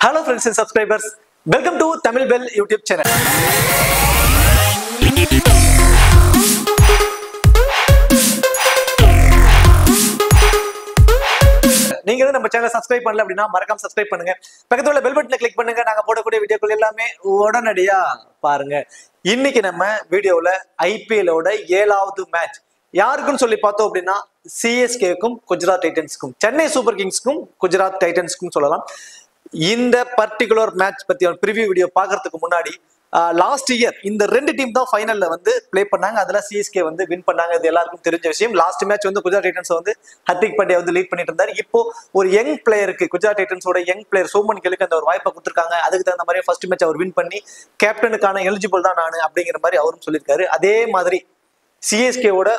Hello friends and subscribers, welcome to Tamil Bell YouTube channel. நீங்க நம்ம சேனலை subscribe பண்ணல அப்படின்னா மறக்காம சப்ஸ்கிரைப் பண்ணுங்க. பக்கத்துல உள்ள பெல் பட்டனை கிளிக் பண்ணுங்க. நாங்க போடக்கூடிய வீடியோக்கள் எல்லாமே உடனடியா பாருங்க. இன்னைக்கு நம்ம வீடியோல ஐபிஎல்லோட 7வது மேட்ச் யாருக்குன்னு சொல்லி பார்த்தோம் அப்படின்னா சிஎஸ்கேக்கும் குஜராத் டைட்டன்ஸ்க்கும், சென்னை சூப்பர் கிங்ஸ்க்கும் குஜராத் டைட்டன்ஸ்க்கும் சொல்லலாம். இந்த பர்டிகுலர் மேட்ச் பத்தி ஒரு ப்ரிவியூ வீடியோ பாக்குறதுக்கு முன்னாடி லாஸ்ட் இயர் இந்த ரெண்டு டீம் தான் ஃபைனல்ல வந்து பிளே பண்ணாங்க. அதுல சிஎஸ்கே வந்து வின் பண்ணாங்க. இது எல்லாருக்கும் தெரிஞ்ச விஷயம். லாஸ்ட் மேட்ச் வந்து குஜராத் டைட்டன்ஸ் வந்து ஹர்திக் பாண்டியா வந்து லீட் பண்ணிட்டு இருந்தாரு. இப்போ ஒரு யங் பிளேயருக்கு, குஜராத் டைட்டன்ஸோட யங் பிளேயர் சோமன் கிலுக்கு அந்த ஒரு வாய்ப்பை கொடுத்துருக்காங்க. அதுக்கு தகுந்த மாதிரி ஃபர்ஸ்ட் மேட்ச் அவர் வின் பண்ணி கேப்டனுக்கான எலிஜிபிள் தான் நான் அப்படிங்கிற மாதிரி அவரும் சொல்லியிருக்காரு. அதே மாதிரி சிஎஸ்கேவோட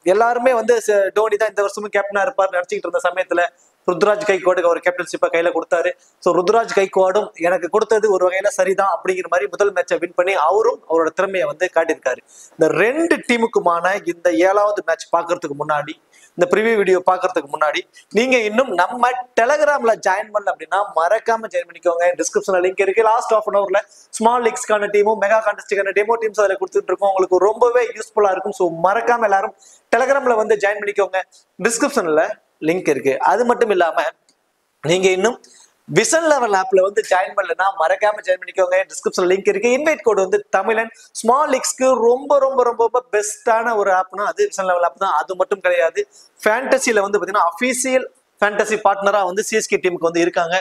எல்லாருமே வந்து டோனி தான் இந்த வருஷமும் கேப்டனா இருப்பார் நினைச்சிட்டு இருந்த சமயத்துல ருத்ராஜ் கைக்வாடுக்கு அவர் கேப்டன்ஷிப்பை கையில கொடுத்தாரு. ஸோ ருத்ராஜ் கைக்வாடும் எனக்கு கொடுத்தது ஒரு வகையில சரிதான் அப்படிங்கிற மாதிரி முதல் மேட்சை வின் பண்ணி அவரும் அவரோட திறமையை வந்து காட்டியிருக்காரு. இந்த ரெண்டு டீமுக்குமான இந்த 7வது மேட்ச் பாக்குறதுக்கு முன்னாடி, இந்த ப்ரிவியூ வீடியோ பாக்குறதுக்கு முன்னாடி நீங்க இன்னும் நம்ம டெலகிராம்ல ஜாயின் பண்ணல அப்படின்னா மறக்காம ஜாயின் பண்ணிக்கோங்க. டிஸ்கிரிப்ஷன்ல லிங்க் இருக்கு. லாஸ்ட் ஆஃப் அன் ஹவர்ல ஸ்மால் லீக்ஸ்க்கான டீமும் மெகா கான்டெஸ்டுக்கான டெமோ டீம்ஸ் அதில் கொடுத்துட்டு இருக்கோம். உங்களுக்கு ரொம்பவே யூஸ்ஃபுல்லா இருக்கும். ஸோ மறக்காம எல்லாரும் டெலகிராம்ல வந்து ஜாயின் பண்ணிக்கோங்க. டிஸ்கிரிப்ஷன்ல லிங்க் இருக்கு. அது மட்டும் இல்லாம நீங்க இன்னும் விசன் லெவல் ஆப்ல வந்து ஜாயின் பண்ணலன்னா மறக்காம ஜாயின் பண்ணிக்கோங்க. டிஸ்கிரிப்ஷன்ல லிங்க் இருக்கு. இன்வைட் கோட் வந்து தமிழன் ஸ்மால் லீக்ஸ்க்கு ரொம்ப ரொம்ப ரொம்ப பெஸ்டான ஒரு ஆப்னா அது விசன் லெவல் ஆப் தான். அது மட்டும் கிடையாது, ஃபேண்டசியில வந்து பாத்தீங்கன்னா அபிஷியல் ஃபேண்டசி பார்ட்னரா வந்து சிஎஸ்கே டீமுக்கு வந்து இருக்காங்க.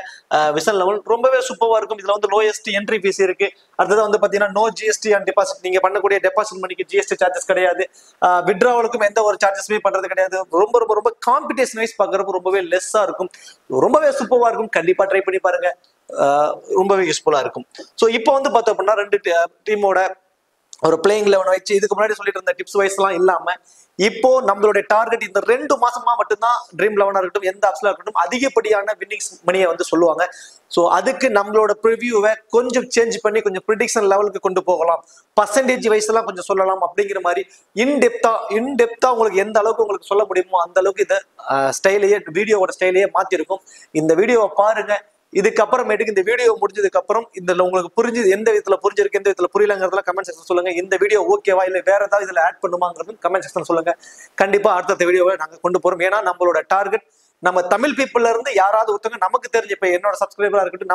விசன் லெவல் ரொம்பவே சூப்பரா இருக்கும். இதுல வந்து லோயஸ்ட் என்ட்ரி ஃபீஸ் இருக்கு. அடுத்தது வந்து பாத்தீங்கன்னா நோ ஜிஎஸ்டி அண்ட் டெபாசிட். நீங்க பண்ணக்கூடிய டெபாசிட் மணிக்கு ஜிஎஸ்டி சார்ஜஸ் கிடையாது. வித்ட்ராவலுக்கும் எந்த ஒரு சார்ஜஸ்மே பண்றது கிடையாது. ரொம்ப ரொம்ப ரொம்ப காம்படிஷன் வைஸ் பாக்குறப்ப ரொம்பவே லெஸ்ஸா இருக்கும். ரொம்பவே சூப்பரா இருக்கும். கண்டிப்பா ட்ரை பண்ணி பாருங்க. ரொம்பவே யூஸ்ஃபுல்லா இருக்கும். ஸோ இப்போ வந்து பார்த்தோம் அப்படின்னா ரெண்டு டீமோட ஒரு பிளேயிங் லெவன் வச்சு இதுக்கு முன்னாடி சொல்லிட்டு இருந்த டிப்ஸ் வைஸ் எல்லாம் இல்லாம இப்போ நம்மளுடைய டார்கெட் இந்த 2 மாசமா மட்டும்தான் ட்ரீம் 11 இருக்கட்டும், எந்த ஆப்ஸ்ல இருக்கட்டும், அதிகப்படியான வின்னிங்ஸ் மணியை வந்து சொல்லுவாங்க. ஸோ அதுக்கு நம்மளோட ப்ரிவியூவை கொஞ்சம் சேஞ்ச் பண்ணி கொஞ்சம் ப்ரிடிக்ஷன் லெவலுக்கு கொண்டு போகலாம், பர்சன்டேஜ் வைஸ் எல்லாம் கொஞ்சம் சொல்லலாம் அப்படிங்கிற மாதிரி இன்டெப்தா உங்களுக்கு எந்த அளவுக்கு உங்களுக்கு சொல்ல முடியுமோ அந்த அளவுக்கு இதை ஸ்டைலையே, வீடியோவோட ஸ்டைலையே மாத்திருக்கும். இந்த வீடியோவை பாருங்க. இதுக்கப்புறமேட்டுக்கு இந்த வீடியோ முடிஞ்சதுக்கு அப்புறம் இந்த உங்களுக்கு புரிஞ்சது எந்த விதத்துல புரிஞ்சிருக்கு, எந்த விதத்துல புரியலங்கிறதுல கமெண்ட் செக்ஷன் சொல்லுங்க. இந்த வீடியோ ஓகேவா இல்ல வேற ஏதாவது இதுல ஆட் பண்ணுமாங்கிறது கமெண்ட் செக்ஷன் சொல்லுங்க. கண்டிப்பா அடுத்த வீடியோவை நாங்க கொண்டு போறோம். ஏன்னா நம்மளோட டார்கெட் நம்ம தமிழ் பீப்புள்ல இருந்து யாராவது ஒருத்தவங்க நமக்கு தெரிஞ்ச, இப்ப என்னோட சப்ஸ்கிரைபரா இருக்கட்டும்,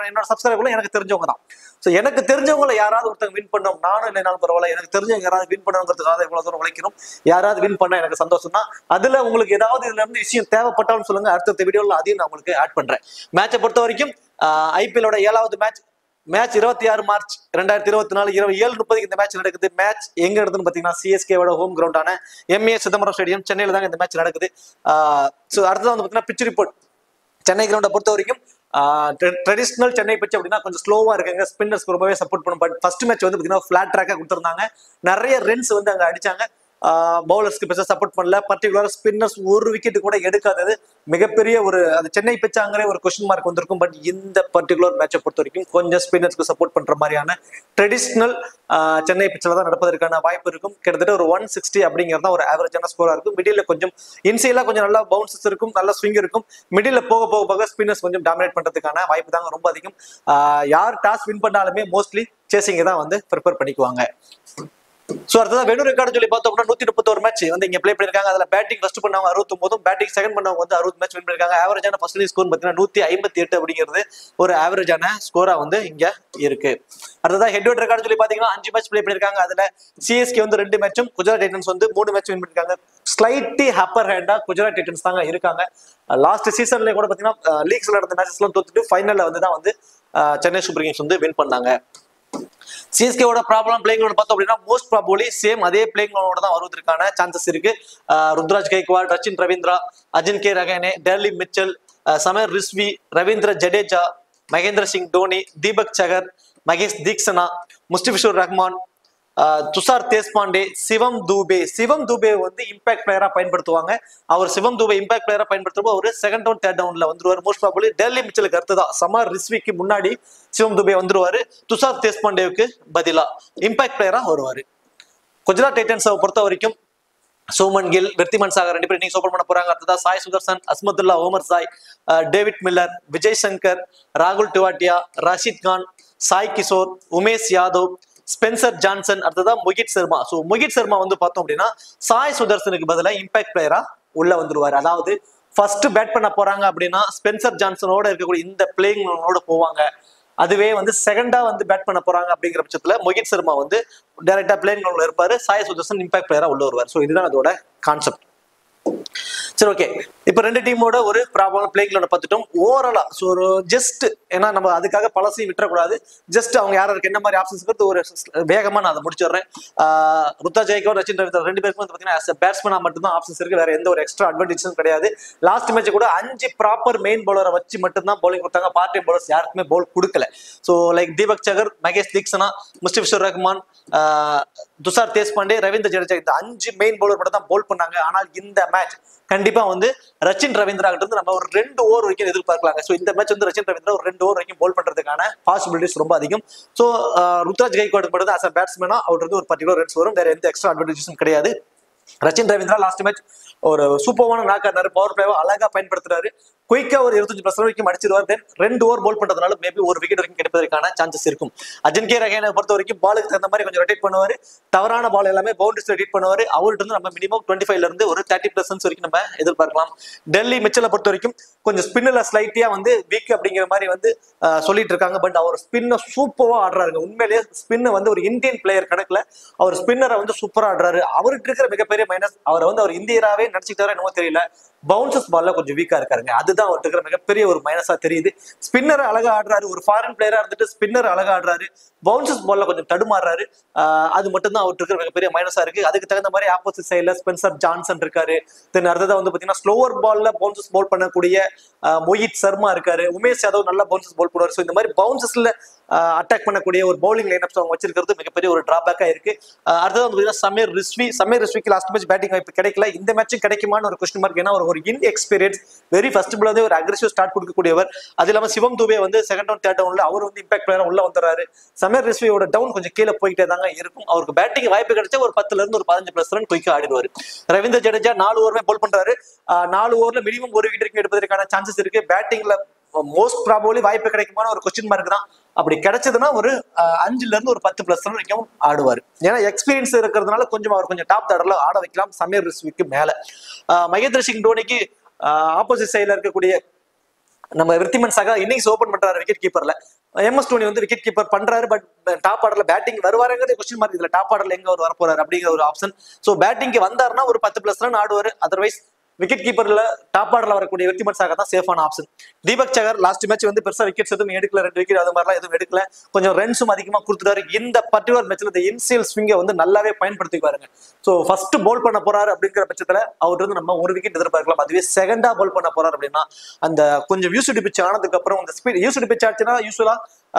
என்னோட சப்ஸ்கிரைபர்ல எனக்கு தெரிஞ்சவங்க தான். ஸோ எனக்கு தெரிஞ்சவங்களை யாராவது ஒருத்தவங்க வின் பண்ணோம், நானும் இல்லைனாலும் பரவாயில்ல, எனக்கு தெரிஞ்சவங்க யாராவது வின் பண்ணணுங்கிறதுக்காக இவ்வளவு தூரம் உழைக்கிறோம். யாராவது வின் பண்ணா எனக்கு சந்தோஷம் தான். அதுல உங்களுக்கு ஏதாவது இதுல இருந்து விஷயம் தேவைப்பட்டாலும் சொல்லுங்க. அடுத்த வீடியோல அதையும் நான் உங்களுக்கு ஆட் பண்றேன். மேட்சை பொறுத்த வரைக்கும் ஐபிஎல்லோட 7வது மேட்ச் 26 மார்ச் 2024 இரவு 7:30 இந்த மேட்ச் நடக்குது. மேட்ச் எங்க நடக்குதுன்னு பாத்தீங்கன்னா சிஎஸ்கேவோட ஹோம் கிரவுண்டான எம்ஏ சிதம்பரம் ஸ்டேடியம் சென்னையில தாங்க இந்த மேட்ச் நடக்குது. அடுத்தது வந்து பாத்தீங்கன்னா பிச் ரிப்போர்ட். சென்னை கிரவுண்டை பொறுத்த வரைக்கும் ட்ரெடிஷனல் சென்னை பிச் அப்படின்னா கொஞ்சம் ஸ்லோவா இருக்காங்க. ஸ்பின்னர்ஸ் ரொம்பவே சப்போர்ட் பண்ணும். பட் ஃபர்ஸ்ட் மேட்ச் வந்து பாத்தீங்கன்னா ஃபிளாட் ட்ராக்கா கொடுத்திருந்தாங்க. நிறைய ரன்ஸ் வந்து அங்க அடிச்சாங்க. பவுலர்ஸ்க்கு பெருசாக சப்போர்ட் பண்ணல. பர்டிகுலர் ஸ்பின்னர்ஸ் ஒரு விக்கெட் கூட எடுக்காதது மிகப்பெரிய ஒரு அது சென்னை பிச்சாங்கிற ஒரு கொஸ்டின் மார்க் வந்திருக்கும். பட் இந்த பர்டிகுலர் மேட்சை பொறுத்த வரைக்கும் கொஞ்சம் ஸ்பின்னர்ஸ்க்கு சப்போர்ட் பண்ற மாதிரியான ட்ரெடிஷனல் சென்னை பிச்சில் தான் நடப்பதற்கான வாய்ப்பு இருக்கும். கிட்டத்தட்ட ஒரு 160 அப்படிங்கிறது ஒரு ஆவரேஜான ஸ்கோரா இருக்கும். மிடில் கொஞ்சம் இன்சைலா கொஞ்சம் நல்லா பவுன்சஸ் இருக்கும், நல்ல ஸ்விங் இருக்கும். மிடில் போக ஸ்பின்னர்ஸ் கொஞ்சம் டாமினேட் பண்றதுக்கான வாய்ப்பு தாங்க ரொம்ப அதிகம். யார் டாஸ் வின் பண்ணாலுமே மோஸ்ட்லி சேசிங் தான் வந்து ப்ரிப்பேர் பண்ணிக்குவாங்க. சோ அடுத்ததான் வெனு ரெக்கார்டு சொல்லி பார்த்தோம்னா 131 மேட்ச் வந்து இங்க பிளே பண்ணிருக்காங்க. அதுல பேட்டிங் ஃபர்ஸ்ட் பண்ணவங்க 69, பேட்டிங் செகண்ட் பண்ணவங்க வந்து 60 மேட்ச் வின் பண்ணிருக்காங்க. ஆவரேஜான ஃபர்ஸ்ட் இன்னிங்ஸ் ஸ்கோர் பாத்தீங்கன்னா 158 அப்படிங்கிறது ஒரு ஆவரேஜான ஸ்கோரா வந்து இங்க இருக்கு. அடுத்ததான் ஹெட் டு ஹெட் ரெக்கார்டு சொல்லி பாத்தீங்கன்னா 5 மேட்ச் பிளே பண்ணிருக்காங்க. அதுல சிஎஸ்கே வந்து 2 மேட்சும், குஜராத் டைட்டன்ஸ் வந்து 3 மேட்ச் வின் பண்ணிருக்காங்க. ஸ்லைட்லி அப்பர் ஹேண்டா குஜராத் டைட்டன்ஸ் தாங்க இருக்காங்க. லாஸ்ட் சீசன்ல கூட பாத்தீங்கன்னா லீக்ஸ்ல நடந்த மேட்சஸ் எல்லாம் தோத்துட்டு ஃபைனல்ல வந்து தான் வந்து சென்னை சூப்பர் கிங்ஸ் வந்து வின் பண்ணாங்க. சிஎஸ்கேவோட ப்ராப்ளம் பிளேயிங் லோட் பார்த்தோம் அப்படின்னா மோஸ்ட் ப்ராபபிலி சேம் அதே பிளேயிங் லோட தான் வருவதற்கான சான்சஸ் இருக்கு. ருத்ராஜ் கைக்வாட், ரச்சின் ரவீந்திரா, அஜின்கே ரஹானே, டெர்லி மிச்சல், சமீர் ரிஸ்வி, ரவீந்திர ஜடேஜா, மகேந்திர சிங் தோனி, தீபக் சகர், மகேஷ் தீக்ஷனா, முஸ்டிபிஷூர் ரஹ்மான், துஷார் தேஷ்பாண்டே, சிவம் தூபே வந்து இம்பாக்ட் பிளேயரா பயன்படுத்துவாங்க. அவர் சிவம் தூபே இம்பாக்ட் பிளேயரா பயன்படுத்துறப்போ ஒரு செகண்ட் டவுன் தேர்ட் டவுன்ல வந்துருவாரு. மோஸ்ட் ப்ராபபிலி டெல்லி மிச்சலுக்கு அடுத்ததான் சமர் ரிஸ்விக்கு முன்னாடி சிவம் தூபே வந்துருவாரு. துஷார் தேஷ்பாண்டேவுக்கு பதிலா இம்பாக்ட் பிளேயரா வருவாரு. குஜராத் டைட்டன்ஸை பொறுத்த வரைக்கும் சோமன் கில், விருத்திமன் சாகர் 2 பேரும் இன்னைக்கு ஓபன் பண்ண போறாங்க. அடுத்ததா சாய் சுதர்சன், அஸ்மதுல்லா, ஓமர் சாய், டேவிட் மில்லர், விஜய் சங்கர், ராகுல் டிவாட்டியா, ராஷித் கான், சாய் கிஷோர், உமேஷ் யாதவ், ஸ்பென்சர் ஜான்சன், அடுத்ததா மொஹித் சர்மா. ஸோ மொஹித் சர்மா வந்து பார்த்தோம் அப்படின்னா சாய் சுதர்சனுக்கு பதிலாக இம்பாக்ட் பிளேயரா உள்ள வந்துருவாரு. அதாவது ஃபர்ஸ்ட் பேட் பண்ண போறாங்க அப்படின்னா ஸ்பென்சர் ஜான்சனோட இருக்கக்கூடிய இந்த பிளேயிங்கோட போவாங்க. அதுவே வந்து செகண்டா வந்து பேட் பண்ண போறாங்க அப்படிங்கிற பட்சத்துல மொஹித் சர்மா வந்து டைரக்டா பிளேயிங் கிரவுண்ட்ல இருப்பாரு, சாய் சுதர்சன் இம்பாக்ட் பிளேயரா உள்ள வருவார். ஸோ இதுதான் அதோட கான்செப்ட். சரி, ஓகே. இப்ப ரெண்டு டீமோட ஒரு ப்ராப்ளம் பிளேயிங் கிரவுண்ட் பார்த்துட்டோம். ஓவராலா ஸோ ஒரு ஜஸ்ட் ஏன்னா நம்ம அதுக்காக பழசையும் விட்டுறக்கூடாது. ஜஸ்ட் அவங்க யாருக்கு என்ன மாதிரி ஆப்ஷன்ஸ் ஒரு வேகமா நான் அதை முடிச்சிடுறேன். ருத்ராஜ் கெய்க்வாட், ரச்சின் ரவீந்திரா 2 பேருக்கும் வந்து பாத்தீங்கன்னா பேட்ஸ்மேனா மட்டும் தான் ஆப்ஷன்ஸ் இருக்கு, வேற எந்த ஒரு எக்ஸ்ட்ரா அட்வான்டேஜும் கிடையாது. லாஸ்ட் மேட்ச் கூட 5 ப்ராப்பர் மெயின் பவுலரை வச்சு மட்டும் தான் பவுலிங் கொடுத்தாங்க. பார்ட் டைம் பவுலர்ஸ் யாருக்குமே பவுல் கொடுக்கல. ஸோ லைக் தீபக் சகர், மகேஷ் தீக்ஷனா, முஸ்டிபிஷுர் ரஹ்மான், துஷார் தேஷ்பாண்டே, ரவீந்திர ஜடேஜா இந்த 5 மெயின் பவுலர் மட்டும் தான் பவுல் பண்ணாங்க. ஆனால் இந்த மேட்ச் கண்டிப்பா வந்து ரச்சின் ரவீந்திரா கிட்ட இருந்து நம்ம ஒரு 2 ஓவர் வரைக்கும் எதிர்பார்க்கலாங்க. ஸோ இந்த மேட்ச் வந்து ரச்சின் ரவீந்திரா ஒரு 2 ஓவர் வரைக்கும் பவுல் பண்றதுக்கான பாசிபிலிட்டிஸ் ரொம்ப அதிகம். ஸோ ருத்ராஜ் கெய்க்வாட் மட்டும் தான் பேட்ஸ்மேனா அவருக்கு ஒரு பர்டிகுலர் ரன்ஸ் வரும், வேற எந்த எக்ஸ்ட்ரா அட்வான்டேஜஸும் கிடையாது. ரச்சின் ரவீந்திரா லாஸ்ட் மேட்ச் ஒரு சூப்பரான நாக்காரு, பவர் பிளேவை அழகா பயன்படுத்துறாரு. குயிக்கா ஒரு 25+ வரைக்கும் அடிச்சிருவார். தென் 2 ஓவர் போல் பண்றதுனால மேபி ஒரு விக்கெட் வரைக்கும் கிடைப்பதற்கான சான்சஸ் இருக்கும். அஜின்கே ரஹானே பொறுத்த வரைக்கும் பாலுக்கு தகுந்த மாதிரி கொஞ்சம் ரொட்டேட் பண்ணுவாரு. தவறான பால் எல்லாமே பவுண்டரிஸ் ரொட்டேட் பண்ணுவாரு. அவர்கிட்ட இருந்து நம்ம மினிமம் 25ல இருந்து ஒரு 30+ ரன்ஸ் வரைக்கும் நம்ம எதிர்பார்க்கலாம். டெல்லி மிச்சலை பொறுத்த வரைக்கும் கொஞ்சம் ஸ்பின்ல ஸ்லைட்டியா வந்து வீக் அப்படிங்கிற மாதிரி வந்து சொல்லிட்டு இருக்காங்க. பட் அவர் ஸ்பின்னை சூப்பரா ஆடுறாருங்க. உண்மையிலேயே ஸ்பின் வந்து ஒரு இந்தியன் பிளேயர் கணக்குல அவர் ஸ்பின்னரை வந்து சூப்பரா ஆடுறாரு. அவருக்கு இருக்கிற மிகப்பெரிய மைனஸ் அவரை வந்து அவர் இந்தியராவே நினைச்சுட்டாரோ என்னமோ தெரியல, பவுன்சஸ் பால்ல கொஞ்சம் வீக்கா இருக்காருங்க. அதுதான் அவருக்கு இருக்கிற மிகப்பெரிய ஒரு மைனஸா தெரியுது. ஸ்பின்னர் அழகா ஆடுறாரு, ஒரு ஃபாரின் பிளேயரா இருந்துட்டு ஸ்பின்னர் அழகா ஆடுறாரு, பவுன்சஸ் பால்ல கொஞ்சம் தடுமாறுறாரு. அது மட்டும் தான் அவருக்கு இருக்கிற மிகப்பெரிய மைனஸா இருக்கு. அதுக்கு தகுந்த மாதிரி ஆப்போசிட் சைட்ல ஸ்பென்சர் ஜான்சன் இருக்காரு. தென் அடுத்ததான் வந்து பாத்தீங்கன்னா ஸ்லோவர் பால்ல பவுன்சஸ் பால் பண்ணக்கூடிய மொஹித் சர்மா இருக்காரு. உமேஷ் யாதவ் நல்லா பவுன்சஸ் பால் போடுவார். ஸோ இந்த மாதிரி பவுன்சஸ்ல அட்டாக் பண்ணக்கூடிய ஒரு பவுலிங் லைனப்ஸ் அவங்க வச்சிருக்கிறது மிகப்பெரிய ஒரு டிராபேக்கா இருக்கு. அடுத்தது வந்து சமீர் ரிஸ்விக்கு லாஸ்ட் மேட்ச் பேட்டிங் வாய்ப்பு கிடைக்கல. இந்த மேட்சும் கிடைக்குமான்னு ஒரு கொஸ்டின் மார்க். ஏன்னா ஒரு இன்எக்ஸ்பீரியன்ஸ் வெரி ஃபர்ஸ்ட் பால் வந்து ஒரு அக்ரெசிவ் ஸ்டார்ட் கொடுக்கக்கூடியவர். அது இல்லாம சிவம் துபே வந்து செகண்ட் டவுன் தேர்ட் டவுன்ல அவர் வந்து இம்பாக்ட் பிளேயரா உள்ள வந்துறாரு. சமீர் ரிஸ்வியோட டவுன் கொஞ்சம் கீழே போயிட்டே தாங்க இருக்கும். அவருக்கு பேட்டிங் வாய்ப்பு கிடைச்சா ஒரு 10ல இருந்து ஒரு 15+ ரன் குயிக்கா ஆடிடுவாரு. ரவீந்திர ஜடேஜா 4 ஓவருமே போல் பண்றாரு. 4 ஓவர்ல மினிமம் ஒரு விக்கெட் வரைக்கும் எடுப்பதற்கான சான்சஸ் இருக்கு. பேட்டிங்ல மோஸ்ட் ப்ராபபிலி வாய்ப்பு கிடைக்குமான ஒரு கொஸ்டின் மார்க் தான். அப்படி கிடைச்சதுன்னா ஒரு 5ல இருந்து ஒரு 10+ ரன் வரைக்கும் ஆடுவார். ஏன்னா எக்ஸ்பீரியன்ஸ் இருக்கிறதுனால கொஞ்சம் அவர் கொஞ்சம் டாப் ஆர்டர்ல ஆட வைக்கலாம் சமீர் ரிஸ்விக்கு மேல. மகேந்திர சிங் தோனிக்கு ஆப்போசிட் சைட்ல இருக்கக்கூடிய நம்ம விருத்திமன் சாகா இன்னிங்ஸ் ஓபன் பண்றாரு விக்கெட் கீப்பர்ல. MS தோனி வந்து விக்கெட் கீப்பர் பண்றாரு. பட் டாப் ஆர்டர்ல பேட்டிங் வருவாருங்கிறது கொஸ்டின் மார்க். இதுல டாப் ஆர்டர்ல எங்க அவர் வரப்போறாரு அப்படிங்கிற ஒரு ஆப்ஷன். சோ பேட்டிங்க்கு வந்தாருன்னா ஒரு 10+ ரன் ஆடுவாரு. அதர்வைஸ் விக்கெட் கீப்பர்ல டாப் ஆர்டர்ல வரக்கூடிய விருத்திமன் சாகா தான் சேஃபான ஆப்ஷன். தீபக் சகர் லாஸ்ட் மேட்ச் வந்து பெருசா விக்கெட்ஸ் எதுவும் எடுக்கல, 2 விக்கெட் அது மாதிரிலாம் எதுவும் எடுக்கல. கொஞ்சம் ரன்ஸும் அதிகமா கொடுத்துட்டாரு. இந்த பர்டிகுலர் மேட்ச்ல இந்த இன்சியல் ஸ்விங்கை வந்து நல்லாவே பயன்படுத்தி பாருங்க. ஸோ ஃபர்ஸ்ட் போல் பண்ண போறாரு அப்படிங்கிற பட்சத்துல அவர்கிட்ட இருந்து நம்ம ஒரு விக்கெட் எதிர்பார்க்கலாம். அதுவே செகண்டா போல் பண்ண போறாரு அப்படின்னா அந்த கொஞ்சம் யூசிடி பிச் ஆனதுக்கு அப்புறம் அந்த ஸ்பீட் யூசிடி பிச் ஆச்சுன்னா யூஸ்வலா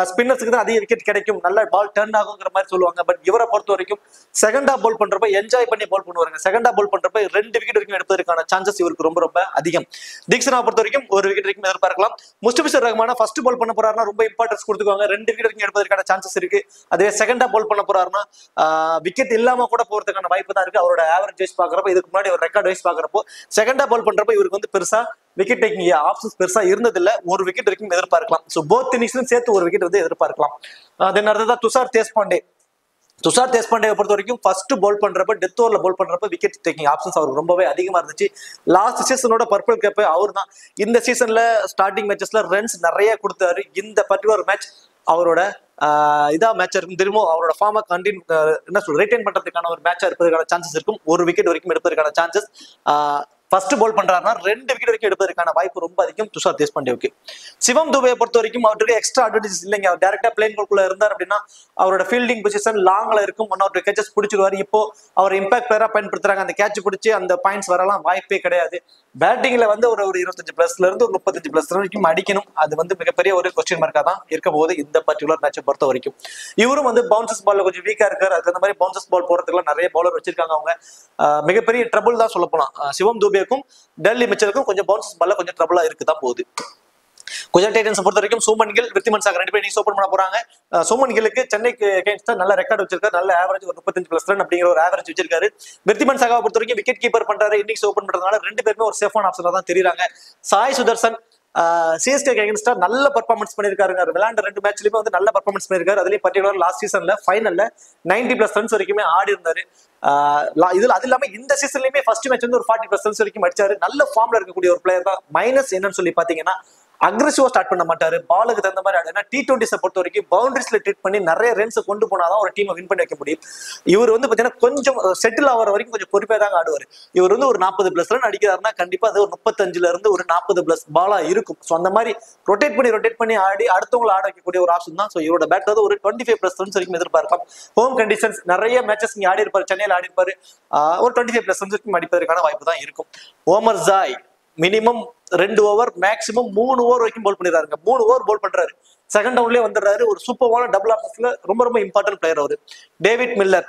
ஸ்பின்னர்ஸுக்கு தான் அதிக விக்கெட் கிடைக்கும், நல்ல பால் டர்ன் ஆகுங்கிற மாதிரி சொல்லுவாங்க. பட் இவரை பொறுத்த வரைக்கும் செகண்டா போல் பண்றப்ப என்ஜாய் பண்ணி போல் பண்ணுவாங்க. செகண்டா போல் பண்றப்ப 2 விக்கெட் வரைக்கும் எடுப்பதற்கான சான்சஸ் இவருக்கு ரொம்ப ரொம்ப அதிகம். தீக்ஷனா பொறுத்த வரைக்கும் ஒரு விக்கெட் வரைக்கும் எதிர்பார்க்கலாம். முஸ்டிபிஷுர் ரஹ்மானா ஃபர்ஸ்ட் பால் பண்ண போறாருன்னா ரொம்ப இம்பார்ட்டன்ஸ் கொடுத்துக்குவாங்க. 2 விக்கெட் வரைக்கும் எடுப்பதற்கான சான்சஸ் இருக்கு. அதே செகண்டா பால் பண்ண போறாருன்னா விக்கெட் இல்லாம கூட போறதுக்கான வாய்ப்பு தான் இருக்கு. அவரோட ஆவரேஜ் வைஸ் பாக்குறப்ப, இதுக்கு முன்னாடி ஒரு ரெக்கார்ட் வைஸ் பாக்குறப்போ செகண்டா பால் பண்றப்ப இவருக்கு வந்து பெருசா விக்கெட் டேக்கிங் ஆப்ஷன்ஸ் பெருசா இருந்ததில்ல. ஒரு விக்கெட் வரைக்கும் எதிர்பார்க்கலாம். ஸோ போத் இன்னிங்ஸ்லும் சேர்த்து ஒரு விக்கெட் வந்து எதிர்பார்க்கலாம். தென் அடுத்ததான் துஷார் தேஷ்பாண்டே பொறுத்த வரைக்கும் ஃபர்ஸ்ட் பால் பண்றப்ப டெத் ஓவர்ல பால் பண்றப்ப விக்கெட் டேக்கிங் ஆப்ஷன்ஸ் அவருக்கு ரொம்பவே அதிகமா இருந்துச்சு. லாஸ்ட் சீசனோட பர்பிள் கேப் அவர் தான். இந்த சீசன்ல ஸ்டார்டிங் மேட்சஸ்ல ரன்ஸ் நிறைய கொடுத்தாரு. இந்த பர்டிகுலர் மேட்ச் அவரோட இதா மேட்சா இருக்கும். திரும்ப அவரோட ஃபார்மை ரிட்டைன் பண்றதுக்கான ஒரு மேட்சா இருப்பதற்கான சான்சஸ் இருக்கும். ஒரு விக்கெட் வரைக்கும் எடுப்பதற்கான சான்சஸ் ஃபர்ஸ்ட் பால் பண்றாருன்னா 2 விக்கெட் வரைக்கும் எடுப்பதற்கான வாய்ப்பு ரொம்ப அதிகம் துஷார் தேஷ்பாண்டேவுக்கு. சிவம் துபே பொறுத்த வரைக்கும் அவருக்கு எக்ஸ்ட்ரா அட்வான்டேஜ் இல்லைங்க. அவர் டைரக்டா பிளேன் கோல்குள்ள இருந்தார் அப்படின்னா அவரோட ஃபீல்டிங் பொசிஷன் லாங்ல இருக்கும். 1 or 2 கேச்சஸ் பிடிச்சிருவாரு. இப்போ அவர் இம்பாக்ட் பிளேயரா பயன்படுத்துறாங்க. அந்த கேட்ச் பிடிச்சி அந்த பாயிண்ட்ஸ் வரலாம் வாய்ப்பே கிடையாது. பேட்டிங்ல வந்து ஒரு 25+ இருந்து ஒரு 35+ வரைக்கும் அடிக்கணும். அது வந்து மிகப்பெரிய ஒரு கொஸ்டின் மார்க்கா தான் இருக்க போகுது இந்த பர்டிகுலர் மேட்சை பொறுத்த வரைக்கும். இவரும் வந்து பவுன்சஸ் பால்ல கொஞ்சம் வீக்கா இருக்காரு. அதுக்கு அந்த மாதிரி பவுன்சஸ் பால் போறதுக்குலாம் நிறைய பவுலர் வச்சிருக்காங்க. அவங்க மிகப்பெரிய ட்ரபிள் தான் சொல்ல போலாம். சிவம் துபேக்கும் டெல்லி மிச்சலுக்கும் கொஞ்சம் பவுன்சஸ் பால்ல கொஞ்சம் ட்ரபிளா இருக்குதான் போகுது. குஜராத் டைட்டன்ஸ் பொறுத்த வரைக்கும் சூமன் கில், விருத்திமன் சாகர் 2 பேரும் இன்னைக்கு ஓபன் பண்ண போறாங்க. சூமன் கில்லுக்கு சென்னைக்கு அகைன்ஸ்டா நல்ல ரெக்கார்ட் வச்சிருக்காரு, நல்ல ஆவரேஜ் ஒரு 35+ ரன் அப்படிங்கிற ஒரு ஆவரேஜ் வச்சிருக்காரு. விருத்திமன் சாகாவை பொறுத்த வரைக்கும் விக்கெட் கீப்பர் பண்றாரு, இன்னிங்ஸ் ஓபன் பண்றதுனால 2 பேருமே ஒரு சேஃபான ஆப்ஷனா தான் தெரியுறாங்க. சாய் சுதர்சன் சிஎஸ்கே அகைன்ஸ்டா நல்ல பெர்ஃபார்மன்ஸ் பண்ணிருக்காருங்க. விளையாண்ட 2 மேட்ச்லயுமே வந்து நல்ல பெர்ஃபார்மன்ஸ் பண்ணிருக்காரு. அதுலயும் பர்டிகுலர் லாஸ்ட் சீசன்ல ஃபைனல்ல 90+ ரன்ஸ் வரைக்குமே ஆடி இருந்தாரு. இதுல அது இல்லாம இந்த சீசன்லயுமே ஃபர்ஸ்ட் மேட்ச் வந்து ஒரு 40+ ரன்ஸ் வரைக்கும் அடிச்சாரு. நல்ல ஃபார்ம்ல இருக்கக்கூடிய ஒரு பிளேயர் தான். மைனஸ் என்னன்னு சொல்லி பாத்தீங்கன்னா அக்ரெசிவா ஸ்டார்ட் பண்ண மாட்டாரு, பாலுக்கு தகுந்த மாதிரி ஆடுனா T20 பொறுத்த வரைக்கும் பவுண்டரிஸ்ல ட்ரீட் பண்ணி நிறைய ரன்ஸ் கொண்டு போனாதான் ஒரு டீமை வின் பண்ணி வைக்க முடியும். இவர் வந்து பாத்தீங்கன்னா கொஞ்சம் செட்டில் ஆகிற வரைக்கும் கொஞ்சம் பொறுப்பே தாங்க ஆடுவார். இவர் வந்து ஒரு 40+ ரன் அடிக்கிறாருன்னா கண்டிப்பா அது ஒரு 35ல இருந்து ஒரு 40+ பாலா இருக்கும். ஸோ அந்த மாதிரி ரொட்டேட் பண்ணி ஆடி அடுத்தவங்களை ஆட வைக்கக்கூடிய ஒரு ஆப்ஷன் தான். ஸோ இவரோட பேட் வந்து ஒரு 25+ ரன்ஸ் வரைக்கும் எதிர்பார்க்கலாம். ஹோம் கண்டிஷன்ஸ் நிறைய மேட்சஸ் இங்க ஆடி இருப்பாரு, சென்னையில் ஆடி இருப்பாரு. ஒரு 25+ ரன்ஸ் வரைக்கும் அடிப்பதற்கான வாய்ப்பு தான் இருக்கும். Omarzai minimum 2 over maximum 3 over வரைக்கும் போல் பண்ணிடுறாருங்க. 3 ஓவர் போல் பண்றாரு, செகண்ட் டவுன்லயே வந்துடுறாரு. ஒரு சூப்பரான டபுள் ஆஃபர்ஸ்ல ரொம்ப இம்பார்ட்டன்ட் பிளேயர் அவரு. டேவிட் மில்லர்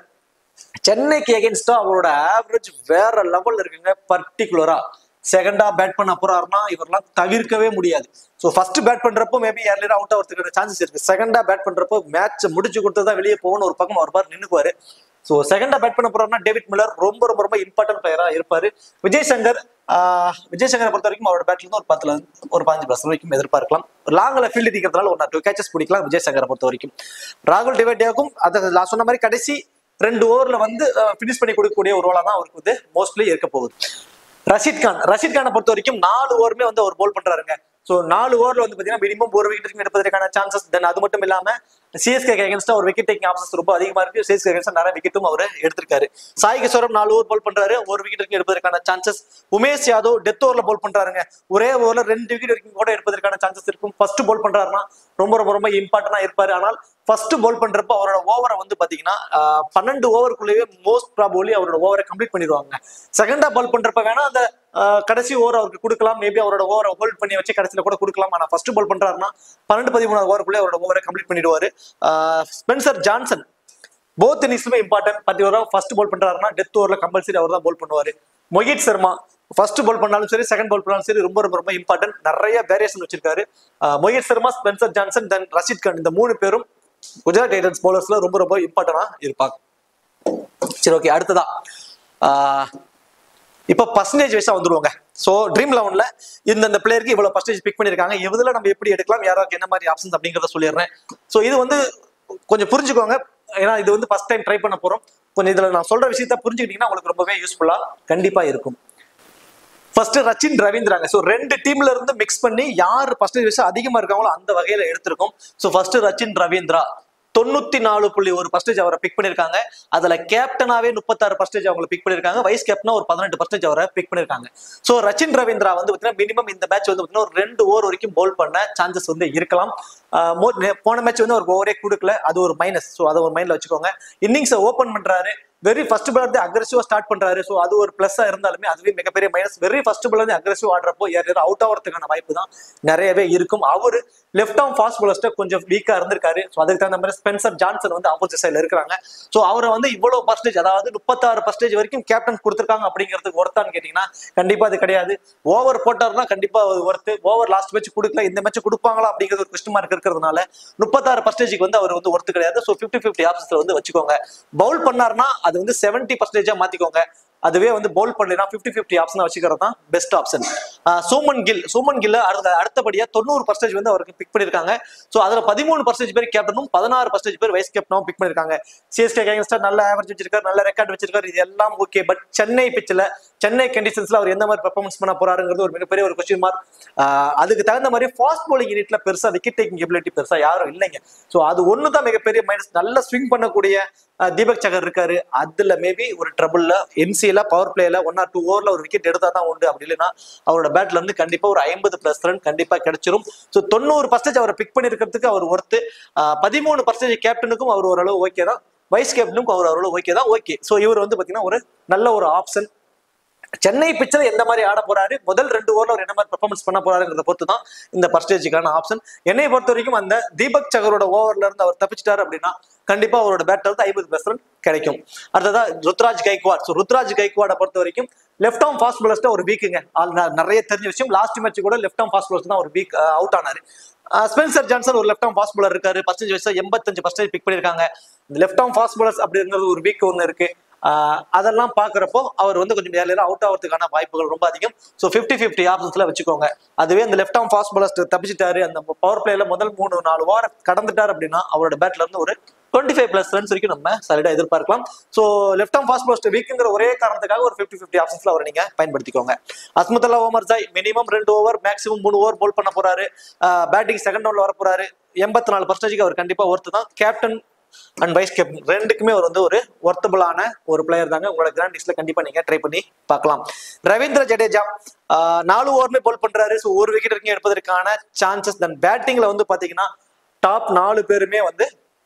சென்னைக்கு அகைன்ஸ்டா அவரோட ஆவரேஜ் வேற லெவல்ல இருக்குங்க. பர்டிகுலரா செகண்டா பேட் பண்ண போறாருன்னா இவரெல்லாம் தவிர்க்கவே முடியாது. ஸோ ஃபர்ஸ்ட் பேட் பண்றப்போ மேபி ஏர்லியர் அவுட் ஆகிறதுக்கு சான்சஸ் இருக்கு. செகண்டா பேட் பண்றப்போ மேட்ச் முடிச்சு கொடுத்ததான் வெளியே போகணும், ஒரு பக்கம் அவர் பாரு நின்னுக்குவாரு. ஸோ செகண்டா பேட் பண்ண போறாருன்னா டேவிட் மில்லர் ரொம்ப இம்பார்ட்டன்ட் பிளேயரா இருப்பாரு. விஜய் சங்கரை பொறுத்த வரைக்கும் அவரோட பேட்ல இருந்து ஒரு 10ல ஒரு 15+ வரைக்கும் எதிர்பார்க்கலாம். லாங்ல ஃபீல்டு இருக்கிறதுனால 1 or 2 கேச்சஸ் பிடிக்கலாம் விஜய் சங்கரை பொறுத்த வரைக்கும். ராகுல் டிவேடியாவுக்கும் அதை நான் சொன்ன மாதிரி கடைசி 2 ஓவர்ல வந்து பினிஷ் பண்ணி கொடுக்கக்கூடிய ஒரு ரோலா தான் அவருக்கு வந்து மோஸ்ட்லி இருக்க போகுது. ரஷீத் கானை பொறுத்த வரைக்கும் 4 ஓவருமே வந்து அவர் போல் பண்றாருங்க. ஸோ 4 ஓவர்ல வந்து பாத்தீங்கன்னா மினிமம் ஒரு விக்கெட் எடுப்பதற்கான சான்சஸ். தென் அது மட்டும் இல்லாம சிஎஸ்கே அகைன்ஸ்டா ஒரு விக்கெட் டேக்கிங் ஆப்ஷன்ஸ் ரொம்ப அதிகமா இருக்கு. சிஎஸ்கே அகைன்ஸ்டா நிறைய விக்கெட்டும் அவர் எடுத்திருக்காரு. சாய் கிஷோரம் 4 ஓவர் போல் பண்றாரு, ஒரு விக்கெட் எடுப்பதற்கான சான்சஸ். உமேஷ் யாதவ் டெத் ஓவர்ல போல் பண்றாருங்க, ஒரே ஓவர்ல 2 விக்கெட் வரைக்கும் கூட எடுப்பதற்கான சான்சஸ் இருக்கும். ஃபர்ஸ்ட் போல் பண்றாருன்னா ரொம்ப இம்பார்ட்டன்டா இருப்பாரு. ஆனால் ஃபர்ஸ்ட் போல் பண்றப்ப அவரோட ஓவரை வந்து பாத்தீங்கன்னா 12 ஓவருக்குள்ளேயே மோஸ்ட் ப்ராபபிலி அவரோட ஓவரை கம்ப்ளீட் பண்ணிடுவாங்க. செகண்டா பால் பண்றப்ப வேணா அந்த கடைசி ஓவர் அவருக்கு கொடுக்கலாம், மேபி அவரோட ஓவரை ஹோல்ட் பண்ணி வச்சு கடைசியில கூட கொடுக்கலாம். ஆனா ஃபர்ஸ்ட் பால் பண்றாருன்னா 12-13 ஓவருக்குள்ளே அவரோட ஓவரை கம்ப்ளீட் பண்ணிடுவாரு. ஸ்பென்சர் ஜான்சன் போத் இன்னிங்ஸ்லுமே இம்பார்ட்டன்ட். பர்டிகுலரா ஃபர்ஸ்ட் பால் பண்றாருன்னா டெத் ஓவர்ல கம்பல்சரி அவர் தான் பால் பண்ணுவாரு. மொஹித் சர்மா ஃபர்ஸ்ட் பால் பண்ணாலும் சரி, செகண்ட் பால் பண்ணாலும் சரி ரொம்ப இம்பார்ட்டன்ட். நிறைய வேரியேஷன் வச்சிருக்காரு. மொஹித் சர்மா, ஸ்பென்சர் ஜான்சன், தென் ரஷீத் கான், இந்த 3 பேரும் குஜராத் டைட்டன்ஸ் பவுலர்ஸ்ல ரொம்ப இம்பார்ட்டன்டா இருப்பாங்க. சரி, ஓகே. அடுத்ததா இப்ப பர்சன்டேஜ் வைஸா வந்துருவாங்க. சோ ட்ரீம் 11ல இந்த பிளேயருக்கு இவ்வளவு பர்சன்டேஜ் பிக் பண்ணிருக்காங்க, இதுல நம்ம எப்படி எடுக்கலாம், யாராவது என்ன மாதிரி ஆப்ஷன்ஸ் அப்படிங்கறத சொல்லிடுறேன். சோ இது வந்து கொஞ்சம் புரிஞ்சுக்கோங்க, ஏன்னா இது வந்து ஃபர்ஸ்ட் டைம் ட்ரை பண்ண போறோம். கொஞ்சம் இதுல நான் சொல்ற விஷயத்த புரிஞ்சுக்கிட்டீங்கன்னா உங்களுக்கு ரொம்பவே யூஸ்ஃபுல்லா கண்டிப்பா இருக்கும். ஃபர்ஸ்ட் ரச்சின் ரவீந்திராங்க. ஸோ 2 டீம்ல இருந்து மிக்ஸ் பண்ணி யார் பர்சன்டேஜ் அதிகமா இருக்காங்களோ அந்த வகையில எடுத்திருக்கோம். ஸோ ஃபர்ஸ்ட் ரச்சின் ரவீந்திரா 94.1% அவரை பிக் பண்ணிருக்காங்க. அதுல கேப்டனாவே 36% அவங்களை பிக் பண்ணிருக்காங்க. வைஸ் கேப்டனா ஒரு 18% அவரை பிக் பண்ணிருக்காங்க. சோ ரச்சின் ரவீந்திரா வந்து பாத்தீங்கன்னா மினிமம் இந்த மேட்ச் வந்து பாத்தீங்கன்னா ஒரு 2 ஓவர் வரைக்கும் பவுல் பண்ண சான்சஸ் வந்து இருக்கலாம். போன மேட்ச் வந்து ஒரு ஓவரே கொடுக்கல, அது ஒரு மைனஸ். ஸோ அதை ஒரு மைண்ட்ல வச்சுக்கோங்க. இன்னிங்ஸ் ஓபன் பண்றாரு, வெரி ஃபர்ஸ்ட் பால் வந்து அக்ரெசிவா ஸ்டார்ட் பண்றாரு. ஸோ அது ஒரு பிளஸ்ஸா இருந்தாலுமே அதுவே மிகப்பெரிய மைனஸ். வெரி ஃபர்ஸ்ட் பால் வந்து அக்ரெசிவ் ஆடுறப்போ யாரும் அவுட் ஆகிறதுக்கான வாய்ப்பு தான் நிறையவே இருக்கும். அவரு லெஃப்ட் ஆர்ம் ஃபாஸ்ட் பாலர்ஸ்ட கொஞ்சம் வீக்கா இருந்திருக்காரு. ஸோ அதுக்கு தகுந்த மாதிரி ஸ்பென்சர் ஜான்சன் வந்து ஆப்போசிட் சைட்ல இருக்காங்க. ஸோ அவரை வந்து இவ்வளவு பர்சன்டேஜ், அதாவது 36% வரைக்கும் கேப்டன் கொடுத்திருக்காங்க அப்படிங்கிறதுக்கு ஒர்த்தான்னு கேட்டீங்கன்னா கண்டிப்பா அது கிடையாது. ஓவர் போட்டாருன்னா கண்டிப்பா ஒர்த்து. ஓவர் லாஸ்ட் மேட்ச் கொடுக்கல, இந்த மேட்ச் கொடுப்பாங்களா அப்படிங்கிறது ஒரு கொஸ்டின் மார்க் இருக்கிறதுனால 36% வந்து அவர் வந்து ஒர்த்து கிடையாது. ஸோ 50-50 ஆப்ஷன்ஸ்ல வந்து வச்சுக்கோங்க. பவுல் பண்ணாருன்னா அது வந்து 70% மாத்திக்கோங்க. அதுவே வந்து பவுல் பண்ணா 50-50 ஆப்ஷன் வச்சுக்கிறது தான் பெஸ்ட் ஆப்ஷன். சூமன் கில்ல அடுத்தபடியா 90% வந்து அவருக்கு பிக் பண்ணிருக்காங்க. சோ அதுல 13% பேர் கேப்டனும் 16% பேர் வைஸ் கேப்டனும் பிக் பண்ணிருக்காங்க. சிஎஸ்கே அகைன்ஸ்டா நல்ல ஆவரேஜ் வச்சிருக்காரு, நல்ல ரெக்கார்ட் வச்சிருக்காரு, இது எல்லாம் ஓகே. பட் சென்னை பிட்ச்ல, சென்னை கண்டிஷன்ஸ்ல அவர் எந்த மாதிரி பெர்ஃபார்மன்ஸ் பண்ண போறாருங்கிறது ஒரு மிகப்பெரிய ஒரு கொஸ்டின் மார்க். அதுக்கு தகுந்த மாதிரி ஃபாஸ்ட் பவுலிங் யூனிட்ல பெருசா விக்கெட் டேக்கிங் எபிலிட்டி பெருசா யாரும் இல்லைங்க. சோ அது ஒண்ணுதான் மிகப்பெரிய மைனஸ். நல்ல ஸ்விங் பண்ணக்கூடிய தீபக் சகர் இருக்காரு, அதுல மேபி ஒரு ட்ரபிள்ல எம்சில பவர் பிளேல 1 or 2 ஓவர்ல ஒரு விக்கெட் எடுத்தா தான் உண்டு. அப்படி இல்லைன்னா அவரோட பேட்ல இருந்து கண்டிப்பா ஒரு 50+ ரன் கண்டிப்பா கிடைச்சிரும். ஸோ 90% அவரை பிக் பண்ணிருக்கிறதுக்கு அவர் ஒர்த்து. 13% கேப்டனுக்கும் அவர் ஓரளவு ஓகே தான், வைஸ் கேப்டனுக்கும் அவர் ஓரளவு ஓகே தான். ஓகே, ஸோ இவர் வந்து பாத்தீங்கன்னா ஒரு நல்ல ஒரு ஆப்ஷன். சென்னை பிச்சர் எந்த மாதிரி ஆட போறாரு, முதல் 2 ஓவர்ல அவர் என்ன மாதிரி பெர்ஃபார்மன்ஸ் பண்ண போறாருங்கிறத பொறுத்து தான் இந்த பர்சன்டேஜுக்கான ஆப்ஷன். என்னை பொறுத்த வரைக்கும் அந்த தீபக் சகரோட ஓவர்ல இருந்து அவர் தப்பிச்சிட்டாரு அப்படின்னா கண்டிப்பா அவரோட பேட்டர் வந்து 50% கிடைக்கும். அடுத்ததா ருத்ராஜ் கைக்வாட். ஸோ ருத்ராஜ் கைக்வாடை பொறுத்த வரைக்கும் லெஃப்ட் ஆர்ம் ஃபாஸ்ட் பாலர்ஸ்ட ஒரு வீக்குங்க. நிறைய தெரிஞ்ச விஷயம். லாஸ்ட் மேட்ச் கூட லெஃப்ட் ஆர்ம் ஃபாஸ்ட் பாலர்ஸ் தான் ஒரு வீக் அவுட் ஆனாரு. ஸ்பென்சர் ஜான்சன் ஒரு லெஃப்ட் ஆர்ம் ஃபாஸ்ட் பாலர் இருக்காரு. 15 வயசு 85% பிக் பண்ணிருக்காங்க. இந்த லெஃப்ட் ஆர்ம் ஃபாஸ்ட் பாலர்ஸ் அப்படிங்கிறது ஒரு வீக் ஒன்று இருக்கு. அதெல்லாம் பாக்குறப்போ அவர் வந்து கொஞ்சம் ஏர்லியரா அவுட் ஆகிறதுக்கான வாய்ப்புகள் ரொம்ப அதிகம். ஸோ 50-50 ஆப்ஷன்ஸ்ல வச்சுக்கோங்க. அதுவே அந்த லெஃப்ட் ஆர்ம் ஃபாஸ்ட் பாலர்ஸ் தப்பிச்சிட்டாரு, அந்த பவர் பிளேல முதல் 3-4 ஓவர் கடந்துட்டாரு அப்படின்னா அவரோட பேட்ல இருந்து ஒரு 25+ ரன்ஸ் வரைக்கும் நம்ம சாலிடா எதிர்பார்க்கலாம். So left arm fast bowlers வீக்குங்கிற ஒரே காரணத்துக்காக ஒரு 50-50 ஆப்ஷன்ஸ்ல அவரை நீங்க பயன்படுத்திக்கோங்க. Azmatullah Omarzai minimum 2 over maximum 3 over bowl பண்ண போறாரு. பேட்டிங் செகண்ட் ரவுண்ட்ல வர போறாரு. 84% அவர் கண்டிப்பா ஒர்த்து தான். கேப்டன் அண்ட் வைஸ் கேப்டன் ரெண்டுக்குமே அவர் வந்து ஒரு ஒர்த்தபிளான ஒரு பிளேயர் தாங்க. உங்களோட கிராண்ட் லிஸ்ட்ல கண்டிப்பா நீங்க ட்ரை பண்ணி பார்க்கலாம். ரவீந்திர ஜடேஜா 4 ஓவருமே போல் பண்றாரு. ஸோ ஒரு விக்கெட் வரைக்கும் எடுப்பதற்கான சான்சஸ். தென் பேட்டிங்ல வந்து பாத்தீங்கன்னா டாப் 4 பேருமே வந்து